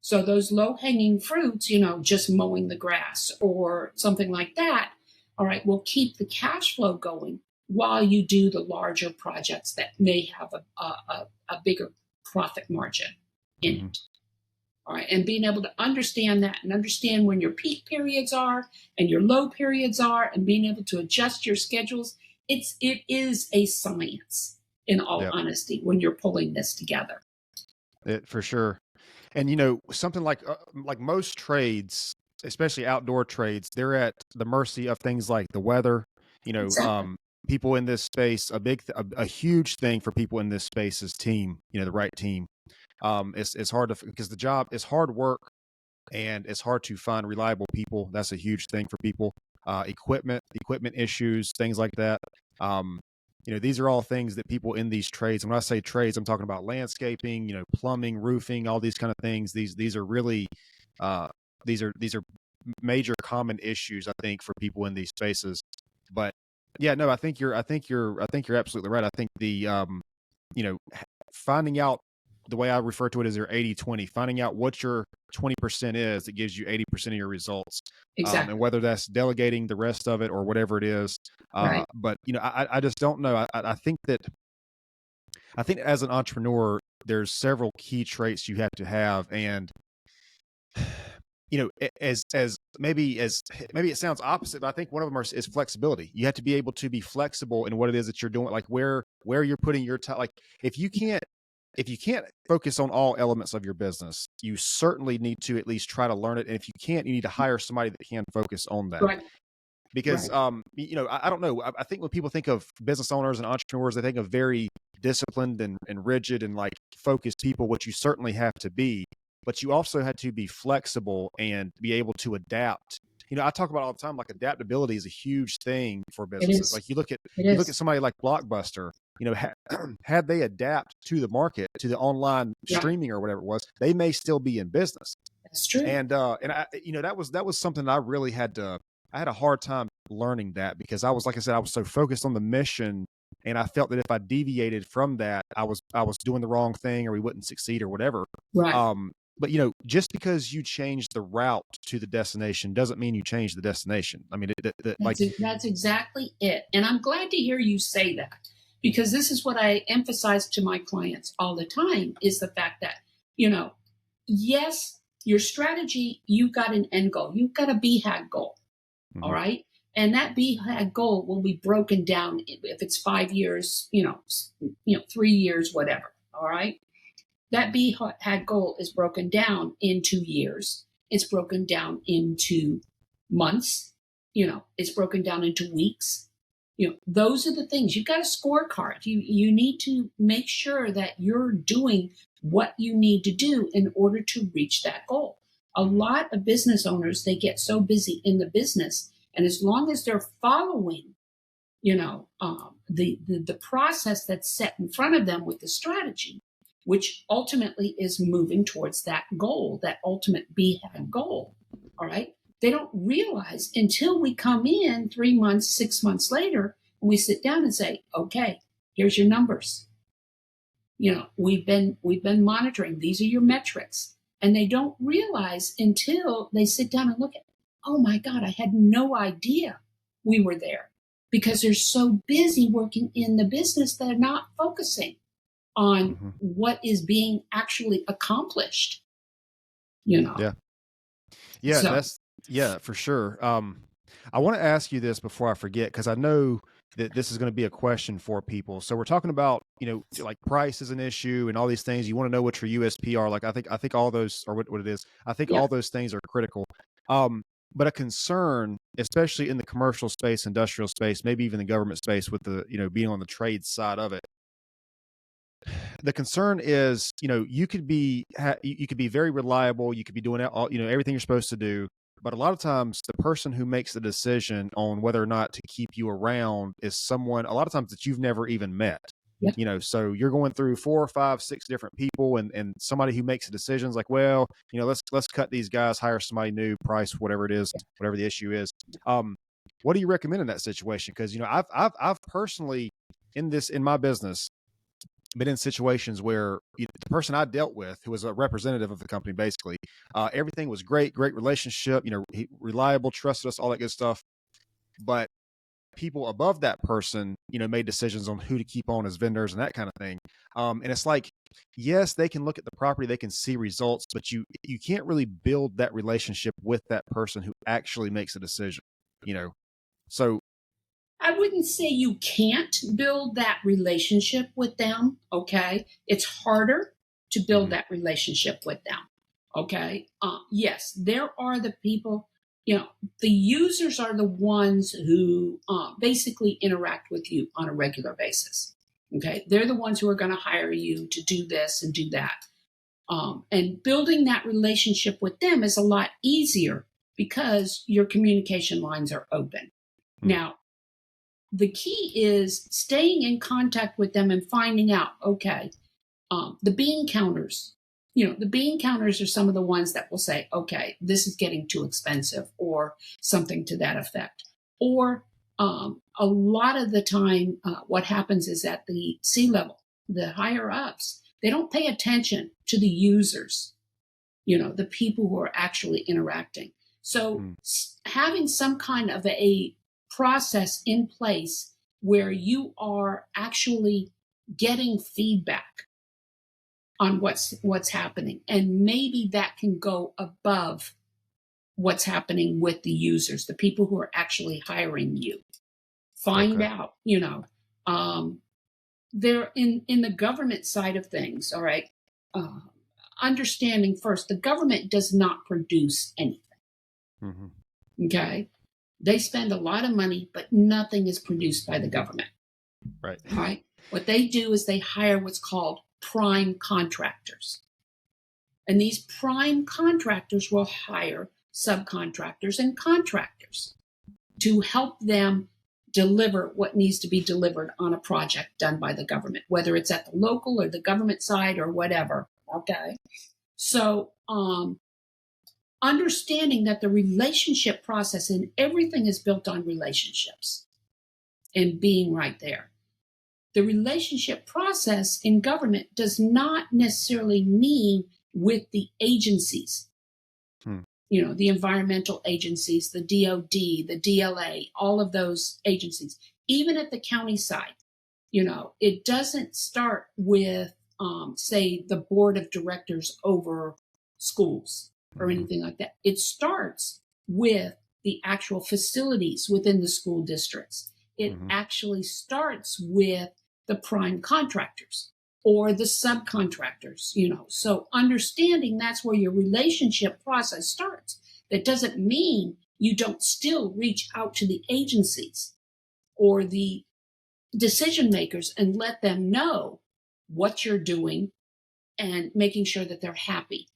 So those low-hanging fruits, just mowing the grass or something like that, all right, will keep the cash flow going while you do the larger projects that may have a bigger profit margin in it. All right, and being able to understand that and understand when your peak periods are and your low periods are and being able to adjust your schedules, it is a science, in all honesty, when you're pulling this together. For sure. And something like most trades, especially outdoor trades, they're at the mercy of things like the weather. Exactly. People in this space, a huge thing for people in this space is team. The right team. It's hard because the job is hard work, and it's hard to find reliable people. That's a huge thing for people. Equipment issues, things like that. These are all things that people in these trades, and when I say trades, I'm talking about landscaping, plumbing, roofing, all these kind of things. These are really, these are major common issues, I think, for people in these spaces. But yeah, no, I think you're absolutely right. I think the, finding out, the way I refer to it is your 80-20, finding out what your 20% is that gives you 80% of your results. And Exactly. whether that's delegating the rest of it or whatever it is. Right. But I just don't know. I think as an entrepreneur, there's several key traits you have to have. And as maybe it sounds opposite, but I think one of them is flexibility. You have to be able to be flexible in what it is that you're doing, like where you're putting your time. Like if you can't focus on all elements of your business, you certainly need to at least try to learn it. And if you can't, you need to hire somebody that can focus on that. Right. Because Right. I don't know. I think when people think of business owners and entrepreneurs, they think of very disciplined and rigid and like focused people, which you certainly have to be, but you also had to be flexible and be able to adapt. I talk about all the time, like adaptability is a huge thing for It businesses. is. Like you look at It is. somebody like Blockbuster. Had they adapt to the market, to the online Yeah, streaming or whatever it was, they may still be in business. that's true. And I, that was something I really I had a hard time learning that, because I was, like I said, I was so focused on the mission, and I felt that if I deviated from that, I was doing the wrong thing, or we wouldn't succeed or whatever. Right. But just because you change the route to the destination doesn't mean you change the destination. I mean, like, That's exactly it. And I'm glad to hear you say that, because this is what I emphasize to my clients all the time is the fact that, you know, yes, your strategy, you've got an end goal. You've got a BHAG goal. All mhm, right. And that BHAG goal will be broken down if it's 5 years, 3 years, whatever. All right. That BHAG goal is broken down in 2 years. It's broken down into months. It's broken down into weeks. Those are the things. You've got a scorecard. You need to make sure that you're doing what you need to do in order to reach that goal. A mhm, lot of business owners, they get so busy in the business, and as long as they're following, the process that's set in front of them with the strategy, which ultimately is moving towards that goal, that ultimate BHAG goal. All right. They don't realize until we come in 3 months, 6 months later, and we sit down and say, okay, here's your numbers. We've been monitoring. These are your metrics. And they don't realize until they sit down and look at, oh my God, I had no idea we were there, because they're so busy working in the business, they're not focusing on mhm. what is being actually accomplished, you know. Yeah. Yeah, So, yeah, for sure. I want to ask you this before I forget, because I know that this is going to be a question for people. So we're talking about, like price is an issue and all these things. You want to know what your USP are. Like I think all those are what it is. I think yeah, all those things are critical. Um, but a concern, especially in the commercial space, industrial space, maybe even the government space, with the, being on the trade side of it, the concern is, you could be very reliable, you could be doing all, everything you're supposed to do, but a lot of times the person who makes the decision on whether or not to keep you around is someone a lot of times that you've never even met. yeah, So you're going through 4 or 5, 6 different people, and somebody who makes the decisions like, well, let's cut these guys, hire somebody new, price whatever it is, whatever the issue is. What do you recommend in that situation? Because I've personally, in my business, been in situations where the person I dealt with, who was a representative of the company, basically, everything was great relationship, reliable, trusted us, all that good stuff. But people above that person, made decisions on who to keep on as vendors and that kind of thing. And it's like, yes, they can look at the property, they can see results, but you can't really build that relationship with that person who actually makes a decision. You know, so I wouldn't say you can't build that relationship with them. Okay. It's harder to build mhm, that relationship with them. Okay. Yes, there are the people, the users are the ones who basically interact with you on a regular basis. Okay. They're the ones who are going to hire you to do this and do that. And building that relationship with them is a lot easier because your communication lines are open. mm, Now, the key is staying in contact with them and finding out, okay, the bean counters, the bean counters are some of the ones that will say, okay, this is getting too expensive, or something to that effect. Or a lot of the time, what happens is at the C level, the higher ups, they don't pay attention to the users. the people who are actually interacting. So Mm. having some kind of a process in place where you are actually getting feedback on what's happening, and maybe that can go above what's happening with the users, the people who are actually hiring you. Find Okay. out, they're in the government side of things. All right. uh, Understanding first, the government does not produce anything. Mm-hmm. Okay. They spend a lot of money, but nothing is produced by the government. Right. All right. What they do is they hire what's called prime contractors. And these prime contractors will hire subcontractors and contractors to help them deliver what needs to be delivered on a project done by the government, whether it's at the local or the government side or whatever. Okay. So, understanding that the relationship process and everything is built on relationships and being right there. The relationship process in government does not necessarily mean with the agencies, Hmm. the environmental agencies, the DOD, the DLA, all of those agencies. Even at the county side, it doesn't start with, say, the board of directors over schools or Mm-hmm. anything like that. It starts with the actual facilities within the school districts. It Mm-hmm. actually starts with the prime contractors or the subcontractors. So understanding that's where your relationship process starts. That doesn't mean you don't still reach out to the agencies or the decision makers and let them know what you're doing, and making sure that they're happy,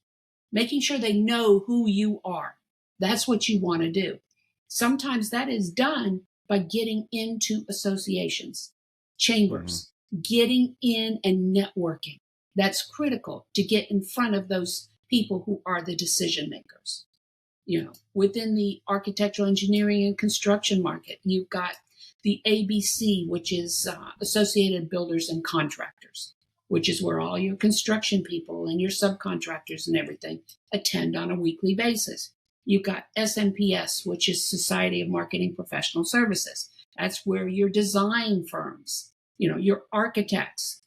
making sure they know who you are. That's what you want to do. Sometimes that is done by getting into associations, Mm-hmm. chambers, getting in and networking. That's critical to get in front of those people who are the decision makers. Within the architectural engineering and construction market, you've got the ABC, which is Associated Builders and Contractors, which is where all your construction people and your subcontractors and everything attend on a weekly basis. You've got SMPS, which is Society of Marketing Professional Services. That's where your design firms, your architects,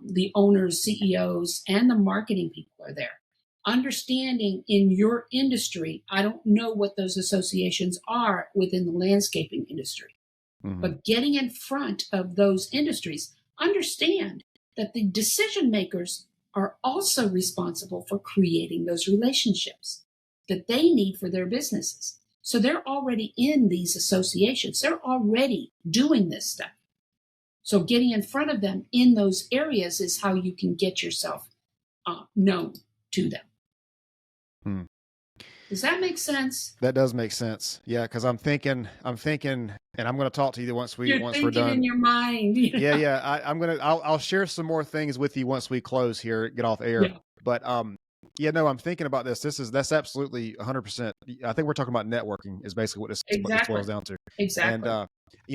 the owners, CEOs, and the marketing people are there. Understanding in your industry, I don't know what those associations are within the landscaping industry, Mm-hmm. but getting in front of those industries, understand that the decision makers are also responsible for creating those relationships that they need for their businesses. So they're already in these associations. They're already doing this stuff. So getting in front of them in those areas is how you can get yourself known to them. Hmm. Does that make sense? That does make sense. Yeah, because I'm thinking, and I'm going to talk to you once You're we're thinking in done. your mind. Yeah. I'll share some more things with you once we close here, get off air. Yeah, But yeah, no, I'm thinking about this. That's absolutely 100%. I think we're talking about networking is basically what this exactly. boils down to. And Exactly.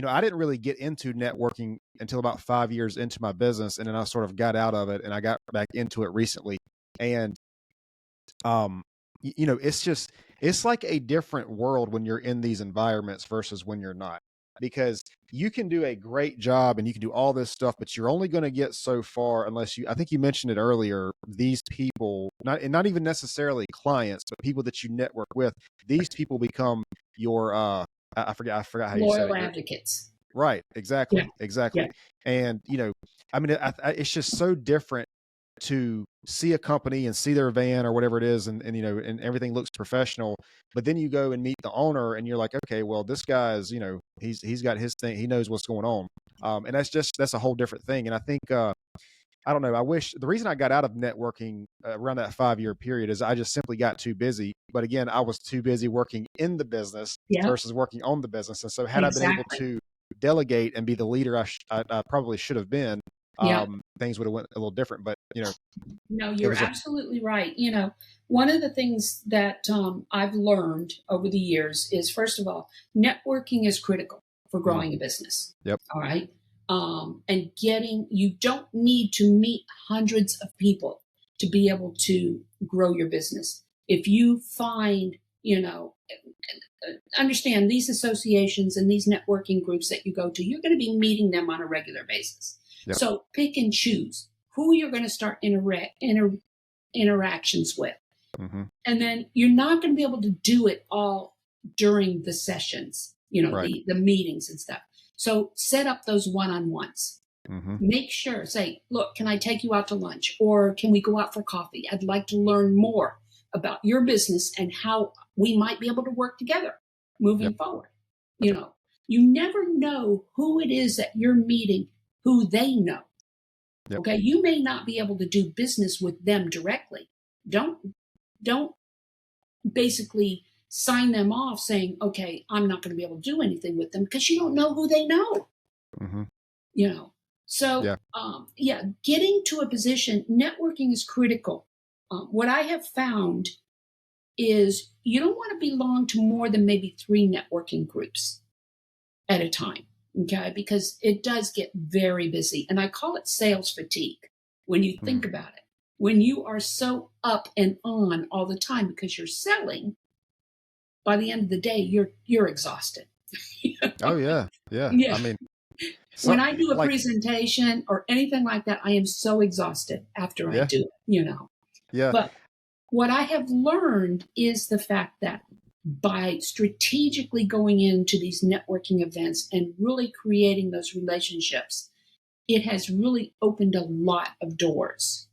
I didn't really get into networking until about 5 years into my business, and then I sort of got out of it, and I got back into it recently. And it's like a different world when you're in these environments versus when you're not, because you can do a great job and you can do all this stuff, but you're only going to get so far unless I think you mentioned it earlier, these people, not even necessarily clients, but people that you network with, these people become your I forgot how you said Loyal it. advocates. Right. Yeah. Exactly. Yeah. Exactly. And, I mean, it's just so different to see a company and see their van or whatever it is. And everything looks professional, but then you go and meet the owner and you're like, okay, well, this guy's, he's got his thing. He knows what's going on. And that's a whole different thing. And I think, I don't know. I wish the reason I got out of networking around that 5 year period is I just simply got too busy. But again, I was too busy working in the business Yeah. versus working on the business. And so, had I been able Exactly. to delegate and be the leader I probably should have been, Yeah. things would have went a little different. But No, it you're was a absolutely right. One of the things that I've learned over the years is, first of all, networking is critical for mm, growing a business. yep, All right. And you don't need to meet hundreds of people. to be able to grow your business. If you find, understand these associations and these networking groups that you go to, you're going to be meeting them on a regular basis. Yep. So pick and choose who you're going to start interactions with. Mm-hmm. And then you're not going to be able to do it all during the sessions, Right. the meetings and stuff. So set up those one-on-ones. Mm-hmm. Make sure, say, look, can I take you out to lunch? Or can we go out for coffee? I'd like to learn more about your business and how we might be able to work together moving forward. You never know who it is that you're meeting, who they know. Yep. Okay. You may not be able to do business with them directly. Don't basically sign them off saying, okay, I'm not going to be able to do anything with them, because you don't know who they know. Mm-hmm. So getting to a position, networking is critical. What I have found is you don't want to belong to more than maybe 3 networking groups at a time, okay? Because it does get very busy. And I call it sales fatigue when you think about it. When you are so up and on all the time because you're selling, by the end of the day, you're exhausted. Oh, yeah. Yeah. Yeah. I mean, When I do a presentation or anything like that, I am so exhausted after I do it, Yeah. But what I have learned is the fact that by strategically going into these networking events and really creating those relationships, it has really opened a lot of doors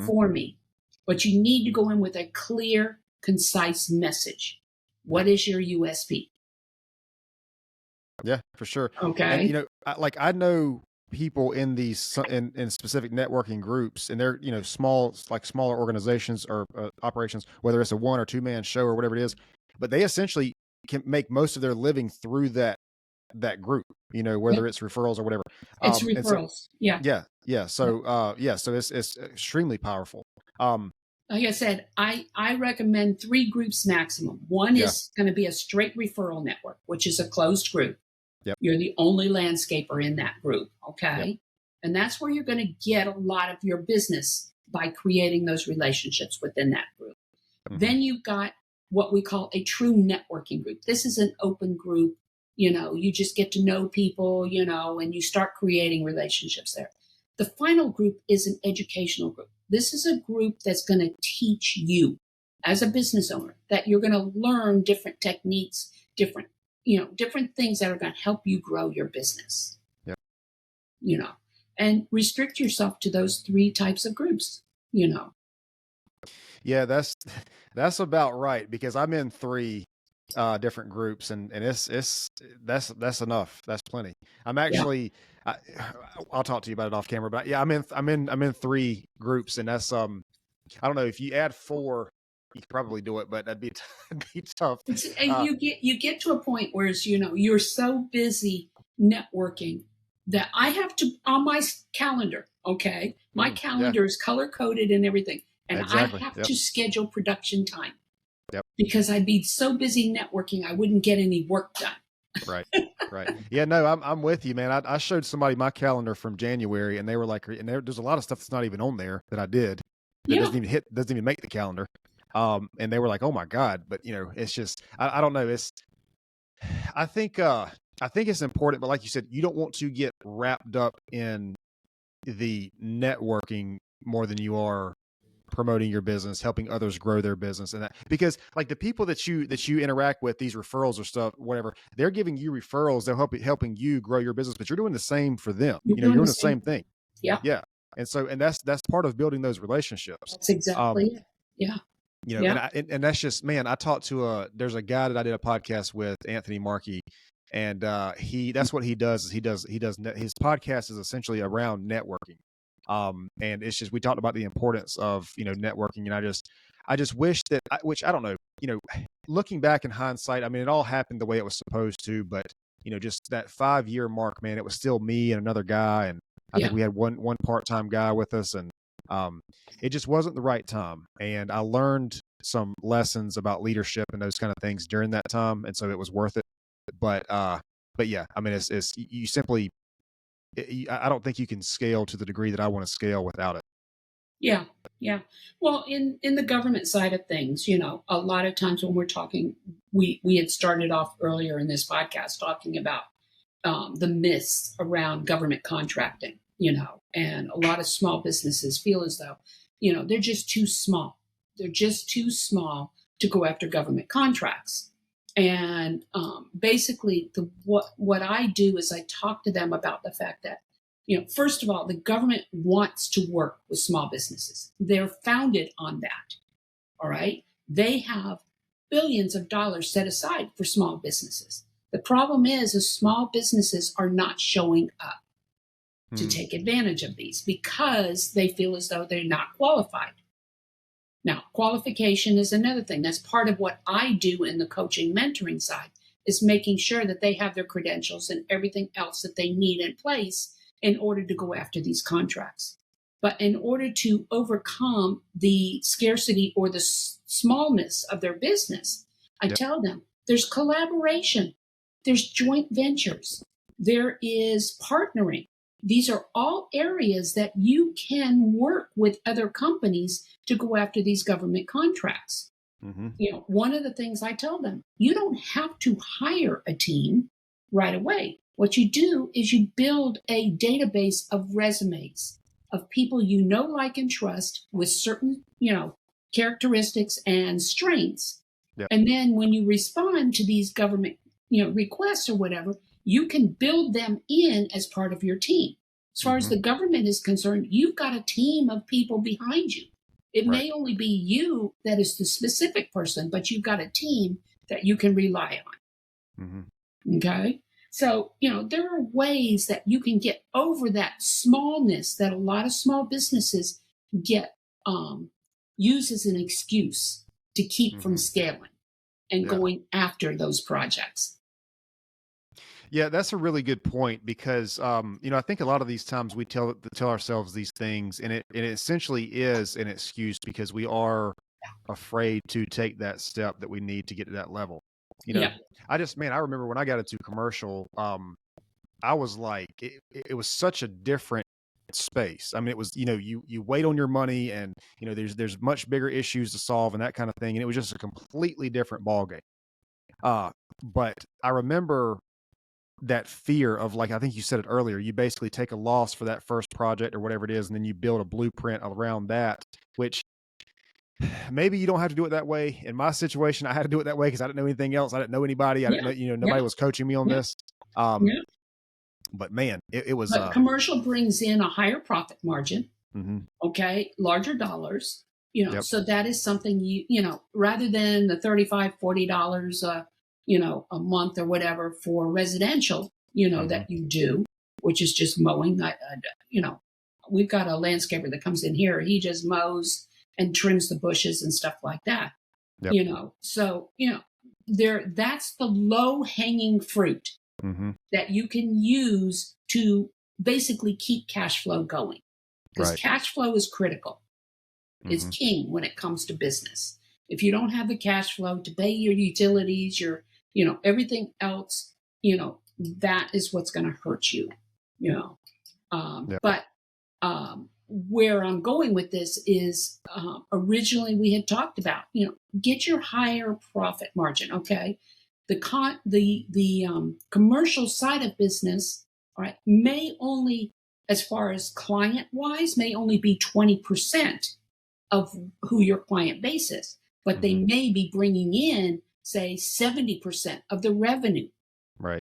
for me. But you need to go in with a clear, concise message. What is your USP? Yeah, for sure. Okay. And I know people in these in specific networking groups, and they're smaller organizations or operations, whether it's a 1 or 2 man show or whatever it is, but they essentially can make most of their living through that group. Whether it's referrals or whatever. It's referrals. Yeah. So so it's extremely powerful. Like I said, I recommend 3 groups maximum. One is going to be a straight referral network, which is a closed group. Yep. You're the only landscaper in that group, okay? Yep. And that's where you're going to get a lot of your business, by creating those relationships within that group. Then you've got what we call a true networking group. This is an open group. You just get to know people, and you start creating relationships there. The final group is an educational group. This is a group that's going to teach you as a business owner, that you're going to learn different techniques, different things that are going to help you grow your business. Yep. And restrict yourself to those 3 types of groups, Yeah, that's about right, because I'm in 3 different groups, and that's enough. That's plenty. I'm actually I'll talk to you about it off camera, but yeah, I'm in 3 groups, and that's I don't know, if you add 4, you could probably do it, but that'd be tough. And you get to a point where you're so busy networking that I have to, on my calendar, okay, my calendar is color coded and everything, and Exactly. I have to schedule production time. Yep. Because I'd be so busy networking, I wouldn't get any work done. Right. Yeah, no, I'm with you, man. I showed somebody my calendar from January, and they were like, and there's a lot of stuff that's not even on there that I did that doesn't even make the calendar. And they were like, oh my God. But it's just, I don't know. I think it's important, but like you said, you don't want to get wrapped up in the networking more than you are promoting your business, helping others grow their business, and that, because like the people that you interact with, these referrals or stuff, whatever, they're giving you referrals, they're helping you grow your business, but you're doing the same for them. You're doing the same thing. Yeah. And so, and that's part of building those relationships. That's exactly it. Yeah. And that's just, man, I talked to there's a guy that I did a podcast with, Anthony Markey, and that's what he does, is he does his podcast is essentially around networking. And it's just, we talked about the importance of, networking. And I just wish that, which I don't know, looking back in hindsight, I mean, it all happened the way it was supposed to, but, just that 5-year mark, man, it was still me and another guy. And I think we had one part-time guy with us, and it just wasn't the right time. And I learned some lessons about leadership and those kind of things during that time. And so it was worth it. But yeah, I mean, it's you simply, I don't think you can scale to the degree that I want to scale without it. Yeah, yeah. Well, in the government side of things, you know, a lot of times when we're talking, we had started off earlier in this podcast talking about the myths around government contracting, you know, and a lot of small businesses feel as though, you know, they're just too small. They're just too small to go after government contracts. And basically, what I do is I talk to them about the fact that, you know, first of all, the government wants to work with small businesses. They're founded on that. All right. They have billions of dollars set aside for small businesses. The problem is small businesses are not showing up to Hmm. take advantage of these because they feel as though they're not qualified. Now, qualification is another thing. That's part of what I do in the coaching mentoring side is making sure that they have their credentials and everything else that they need in place in order to go after these contracts. But in order to overcome the scarcity or the smallness of their business, I Yep. tell them there's collaboration, there's joint ventures, there is partnering. These are all areas that you can work with other companies to go after these government contracts. Hmm. You know, one of the things I tell them, you don't have to hire a team right away. What you do is you build a database of resumes of people you know, like, and trust with certain, you know, characteristics and strengths. Yep. And then when you respond to these government, you know, requests or whatever, you can build them in as part of your team. As far as Hmm. the government is concerned, you've got a team of people behind you. It Right. may only be you that is the specific person, but you've got a team that you can rely Hmm. on. Okay. So, you know, there are ways that you can get over that smallness that a lot of small businesses get use as an excuse to keep from Hmm. scaling and Yeah. going after those projects. Yeah, that's a really good point because I think a lot of these times we tell ourselves these things, and it essentially is an excuse because we are afraid to take that step that we need to get to that level. You know, Yeah. I remember when I got into commercial, I was like, it was such a different space. I mean, it was, you wait on your money, and there's much bigger issues to solve and that kind of thing, and it was just a completely different ball game. Uh, but I remember that fear of, like, I think you said it earlier, you basically take a loss for that first project or whatever it is, and then you build a blueprint around that, which maybe you don't have to do it that way. In my situation, I had to do it that way because I didn't know anything else. I didn't know anybody. I didn't Yeah. know, Yeah. nobody was coaching me on Yeah. this. Um, Yeah. but man, it was, But commercial brings in a higher profit margin, mhm, okay, larger dollars, you know, yep, so that is something you know, rather than the 35 $40 you know, a month or whatever for residential, you know, mhm, that you do, which is just mowing. You know, we've got a landscaper that comes in here, he just mows and trims the bushes and stuff like that, yep, you know. So, you know, that's the low hanging fruit mhm, that you can use to basically keep cash flow going, because right, cash flow is critical. It's mhm, king when it comes to business. If you don't have the cash flow to pay your utilities, your, you know, everything else, you know, that is what's going to hurt you, you know. yep, But where I'm going with this is originally we had talked about, you know, get your higher profit margin. Okay, the commercial side of business, all right, may only, as far as client wise, may only be 20% of who your client base is, but they mhm, may be bringing in, say, 70% of the revenue right,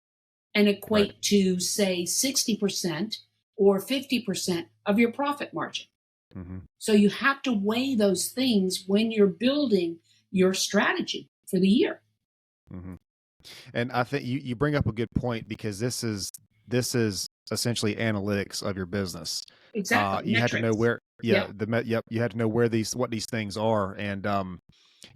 and right, equate to, say, 60% or 50% of your profit margin. mhm, So you have to weigh those things when you're building your strategy for the year. mhm. And I think you bring up a good point because this is essentially analytics of your business. Exactly. You had to know Metrics. where, yeah, Yeah. yep, you had to know what these things are, and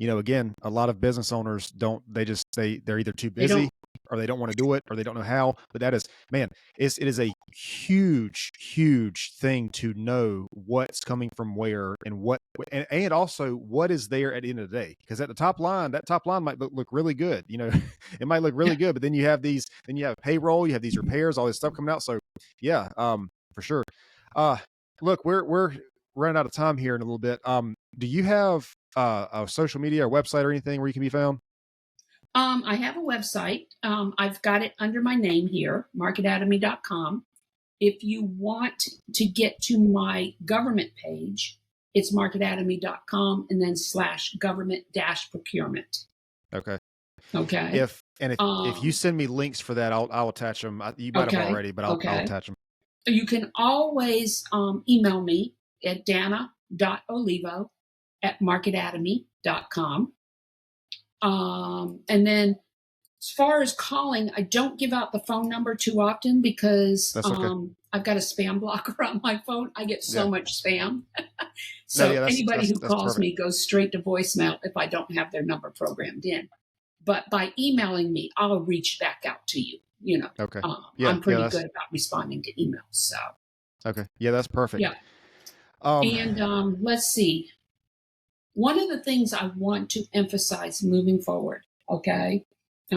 again, a lot of business owners don't. They're either too They busy don't. or they don't want to do it or they don't know how. But that is, man, it is a huge, huge thing to know what's coming from where and and also what is there at the end of the day. Because at the top line, that top line might look really good. It might look Yeah. really good, but then you have payroll, you have these repairs, all this stuff coming out. So yeah, for sure. Uh, look, we're running out of time here in a little bit. Do you have a social media or website or anything where you can be found? I have a website. I've got it under my name here, marketatomy.com. If you want to get to my government page, it's marketatomy.com and then /government-procurement. Okay. Okay. If you send me links for that, I'll attach them. You might have Okay. already, but I'll Okay. attach them. You can always email me at danna.olivo@marketatomy.com. And then as far as calling, I don't give out the phone number too often because That's okay. I've got a spam blocker on my phone. I get so Yeah. much spam. No, So yeah, anybody who that's calls perfect. me goes straight to voicemail if I don't have their number programmed in. But by emailing me, I'll reach back out to you. Okay. I'm pretty that's good about responding to emails. So okay. Yeah, that's perfect. yeah. Um, And let's see. One of the things I want to emphasize moving forward, okay,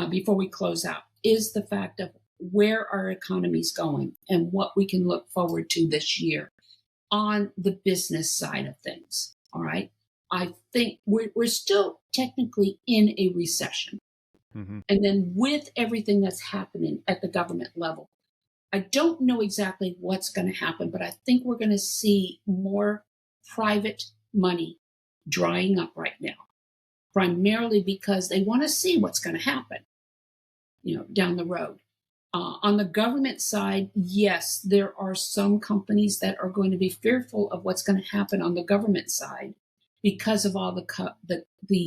before we close out, is the fact of where our economy is going and what we can look forward to this year on the business side of things. All right. I think we're still technically in a recession. mhm. And then with everything that's happening at the government level, I don't know exactly what's going to happen, but I think we're going to see more private money drying up right now, primarily because they want to see what's going to happen, down the road. On the government side, yes, there are some companies that are going to be fearful of what's going to happen on the government side because of all the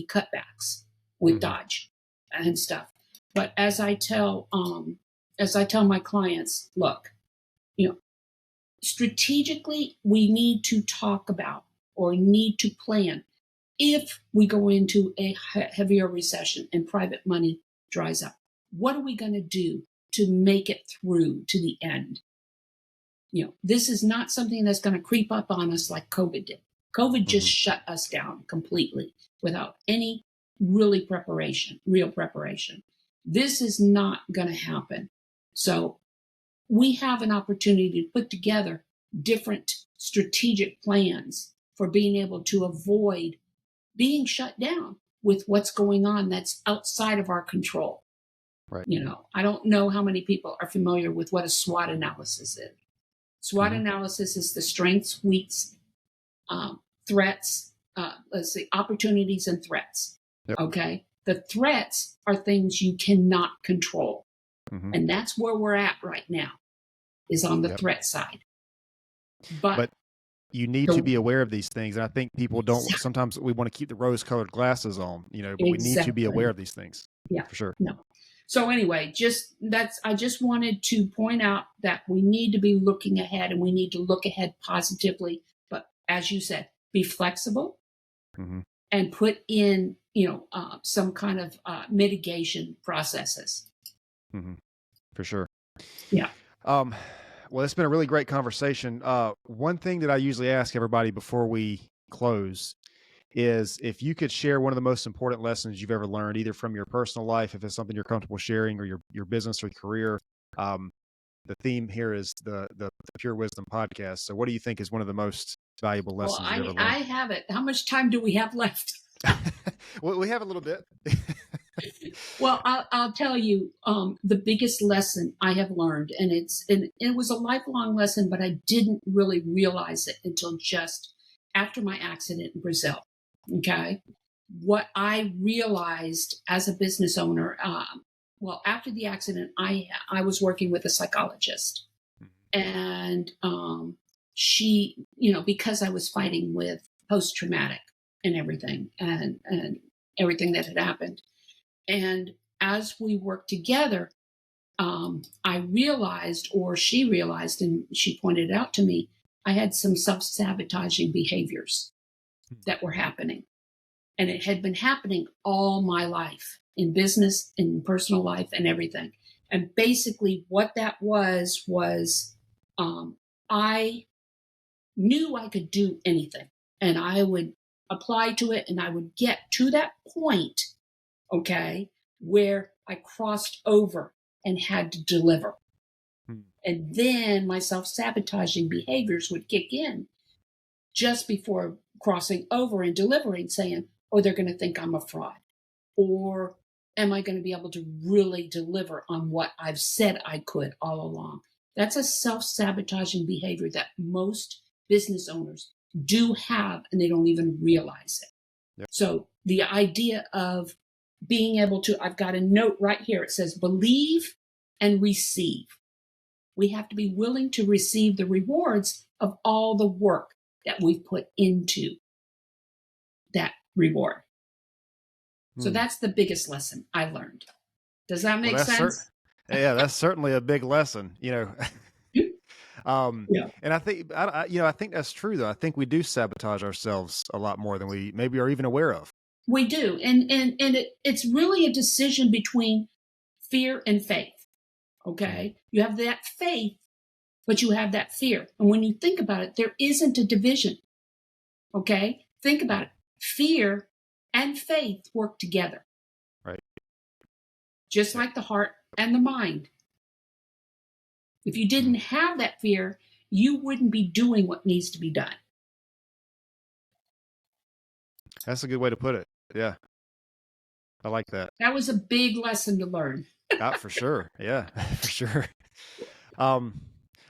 cutbacks with Mhm. Dodge and stuff. But as I tell my clients, look, you know, strategically, we need to talk about or need to plan if we go into a heavier recession and private money dries up. What are we going to do to make it through to the end? This is not something that's going to creep up on us like COVID did. COVID just Mhm. shut us down completely without any real preparation. This is not going to happen. So we have an opportunity to put together different strategic plans for being able to avoid being shut down with what's going on that's outside of our control. Right. I don't know how many people are familiar with what a SWOT analysis is. SWOT Mhm. analysis is the strengths, weaks, threats, let's see, opportunities and threats. Yep. Okay. The threats are things you cannot control. Mhm. And that's where we're at right now, is on the Yep. threat side. But But you need to the, be aware of these things, and I think people don't. exactly, Sometimes we want to keep the rose-colored glasses on, but we need to be aware exactly. of these things Yeah. for sure. No. So anyway, I just wanted to point out that we need to be looking ahead and we need to look ahead positively. But as you said, be flexible Mhm. and put in, some kind of mitigation processes. Mhm. For sure. Yeah. Um, well, it's been a really great conversation. One thing that I usually ask everybody before we close is if you could share one of the most important lessons you've ever learned, either from your personal life, if it's something you're comfortable sharing, or your business or career. Um, the theme here is the Pure Wisdom podcast. So, what do you think is one of the most valuable Well, lessons you've ever I learned? have it. How much time do we have left? Well, we have a little bit. Well, I'll tell you the biggest lesson I have learned, and it was a lifelong lesson, but I didn't really realize it until just after my accident in Brazil. Okay, what I realized as a business owner, well, after the accident, I was working with a psychologist, and she, because I was fighting with post traumatic and everything, and everything that had happened. And as we worked together, I realized, or she realized, and she pointed it out to me, I had some self sabotaging behaviors that were happening. And it had been happening all my life in business, in personal life, and everything. And basically, what that was I knew I could do anything and I would apply to it and I would get to that point, okay, where I crossed over and had to deliver. Mhm. And then my self sabotaging behaviors would kick in. just before crossing over and delivering, saying, oh, they're going to think I'm a fraud. Or am I going to be able to really deliver on what I've said I could all along? That's a self-sabotaging behavior that most business owners do have, and they don't even realize it. Yep. So the idea of being able to, I've got a note right here. It says, believe and receive. We have to be willing to receive the rewards of all the work that we've put into that reward. So that's the biggest lesson I learned. Does that make sense? Yeah, that's certainly a big lesson, Yeah. And I think, I think that's true though. I think we do sabotage ourselves a lot more than we maybe are even aware of. We do. And it's really a decision between fear and faith. Okay. You have that faith, but you have that fear. And when you think about it, there isn't a division. Okay. Think about it. Fear and faith work together. Right. Just like the heart and the mind. If you didn't have that fear, you wouldn't be doing what needs to be done. That's a good way to put it. Yeah. I like that. That was a big lesson to learn. For sure. Yeah, for sure. Well,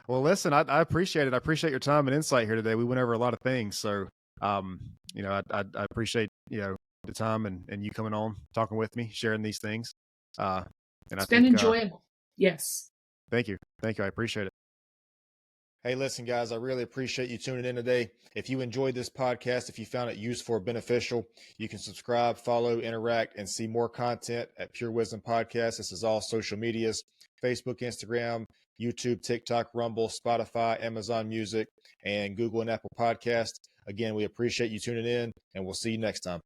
listen, I appreciate it. I appreciate your time and insight here today. We went over a lot of things. So, I appreciate, the time and you coming on, talking with me, sharing these things. And it's been enjoyable. Yes. Thank you. Thank you. I appreciate it. Hey, listen, guys, I really appreciate you tuning in today. If you enjoyed this podcast, if you found it useful or beneficial, you can subscribe, follow, interact, and see more content at Pure Wisdom Podcast. This is all social medias, Facebook, Instagram, YouTube, TikTok, Rumble, Spotify, Amazon Music, and Google and Apple Podcasts. Again, we appreciate you tuning in, and we'll see you next time.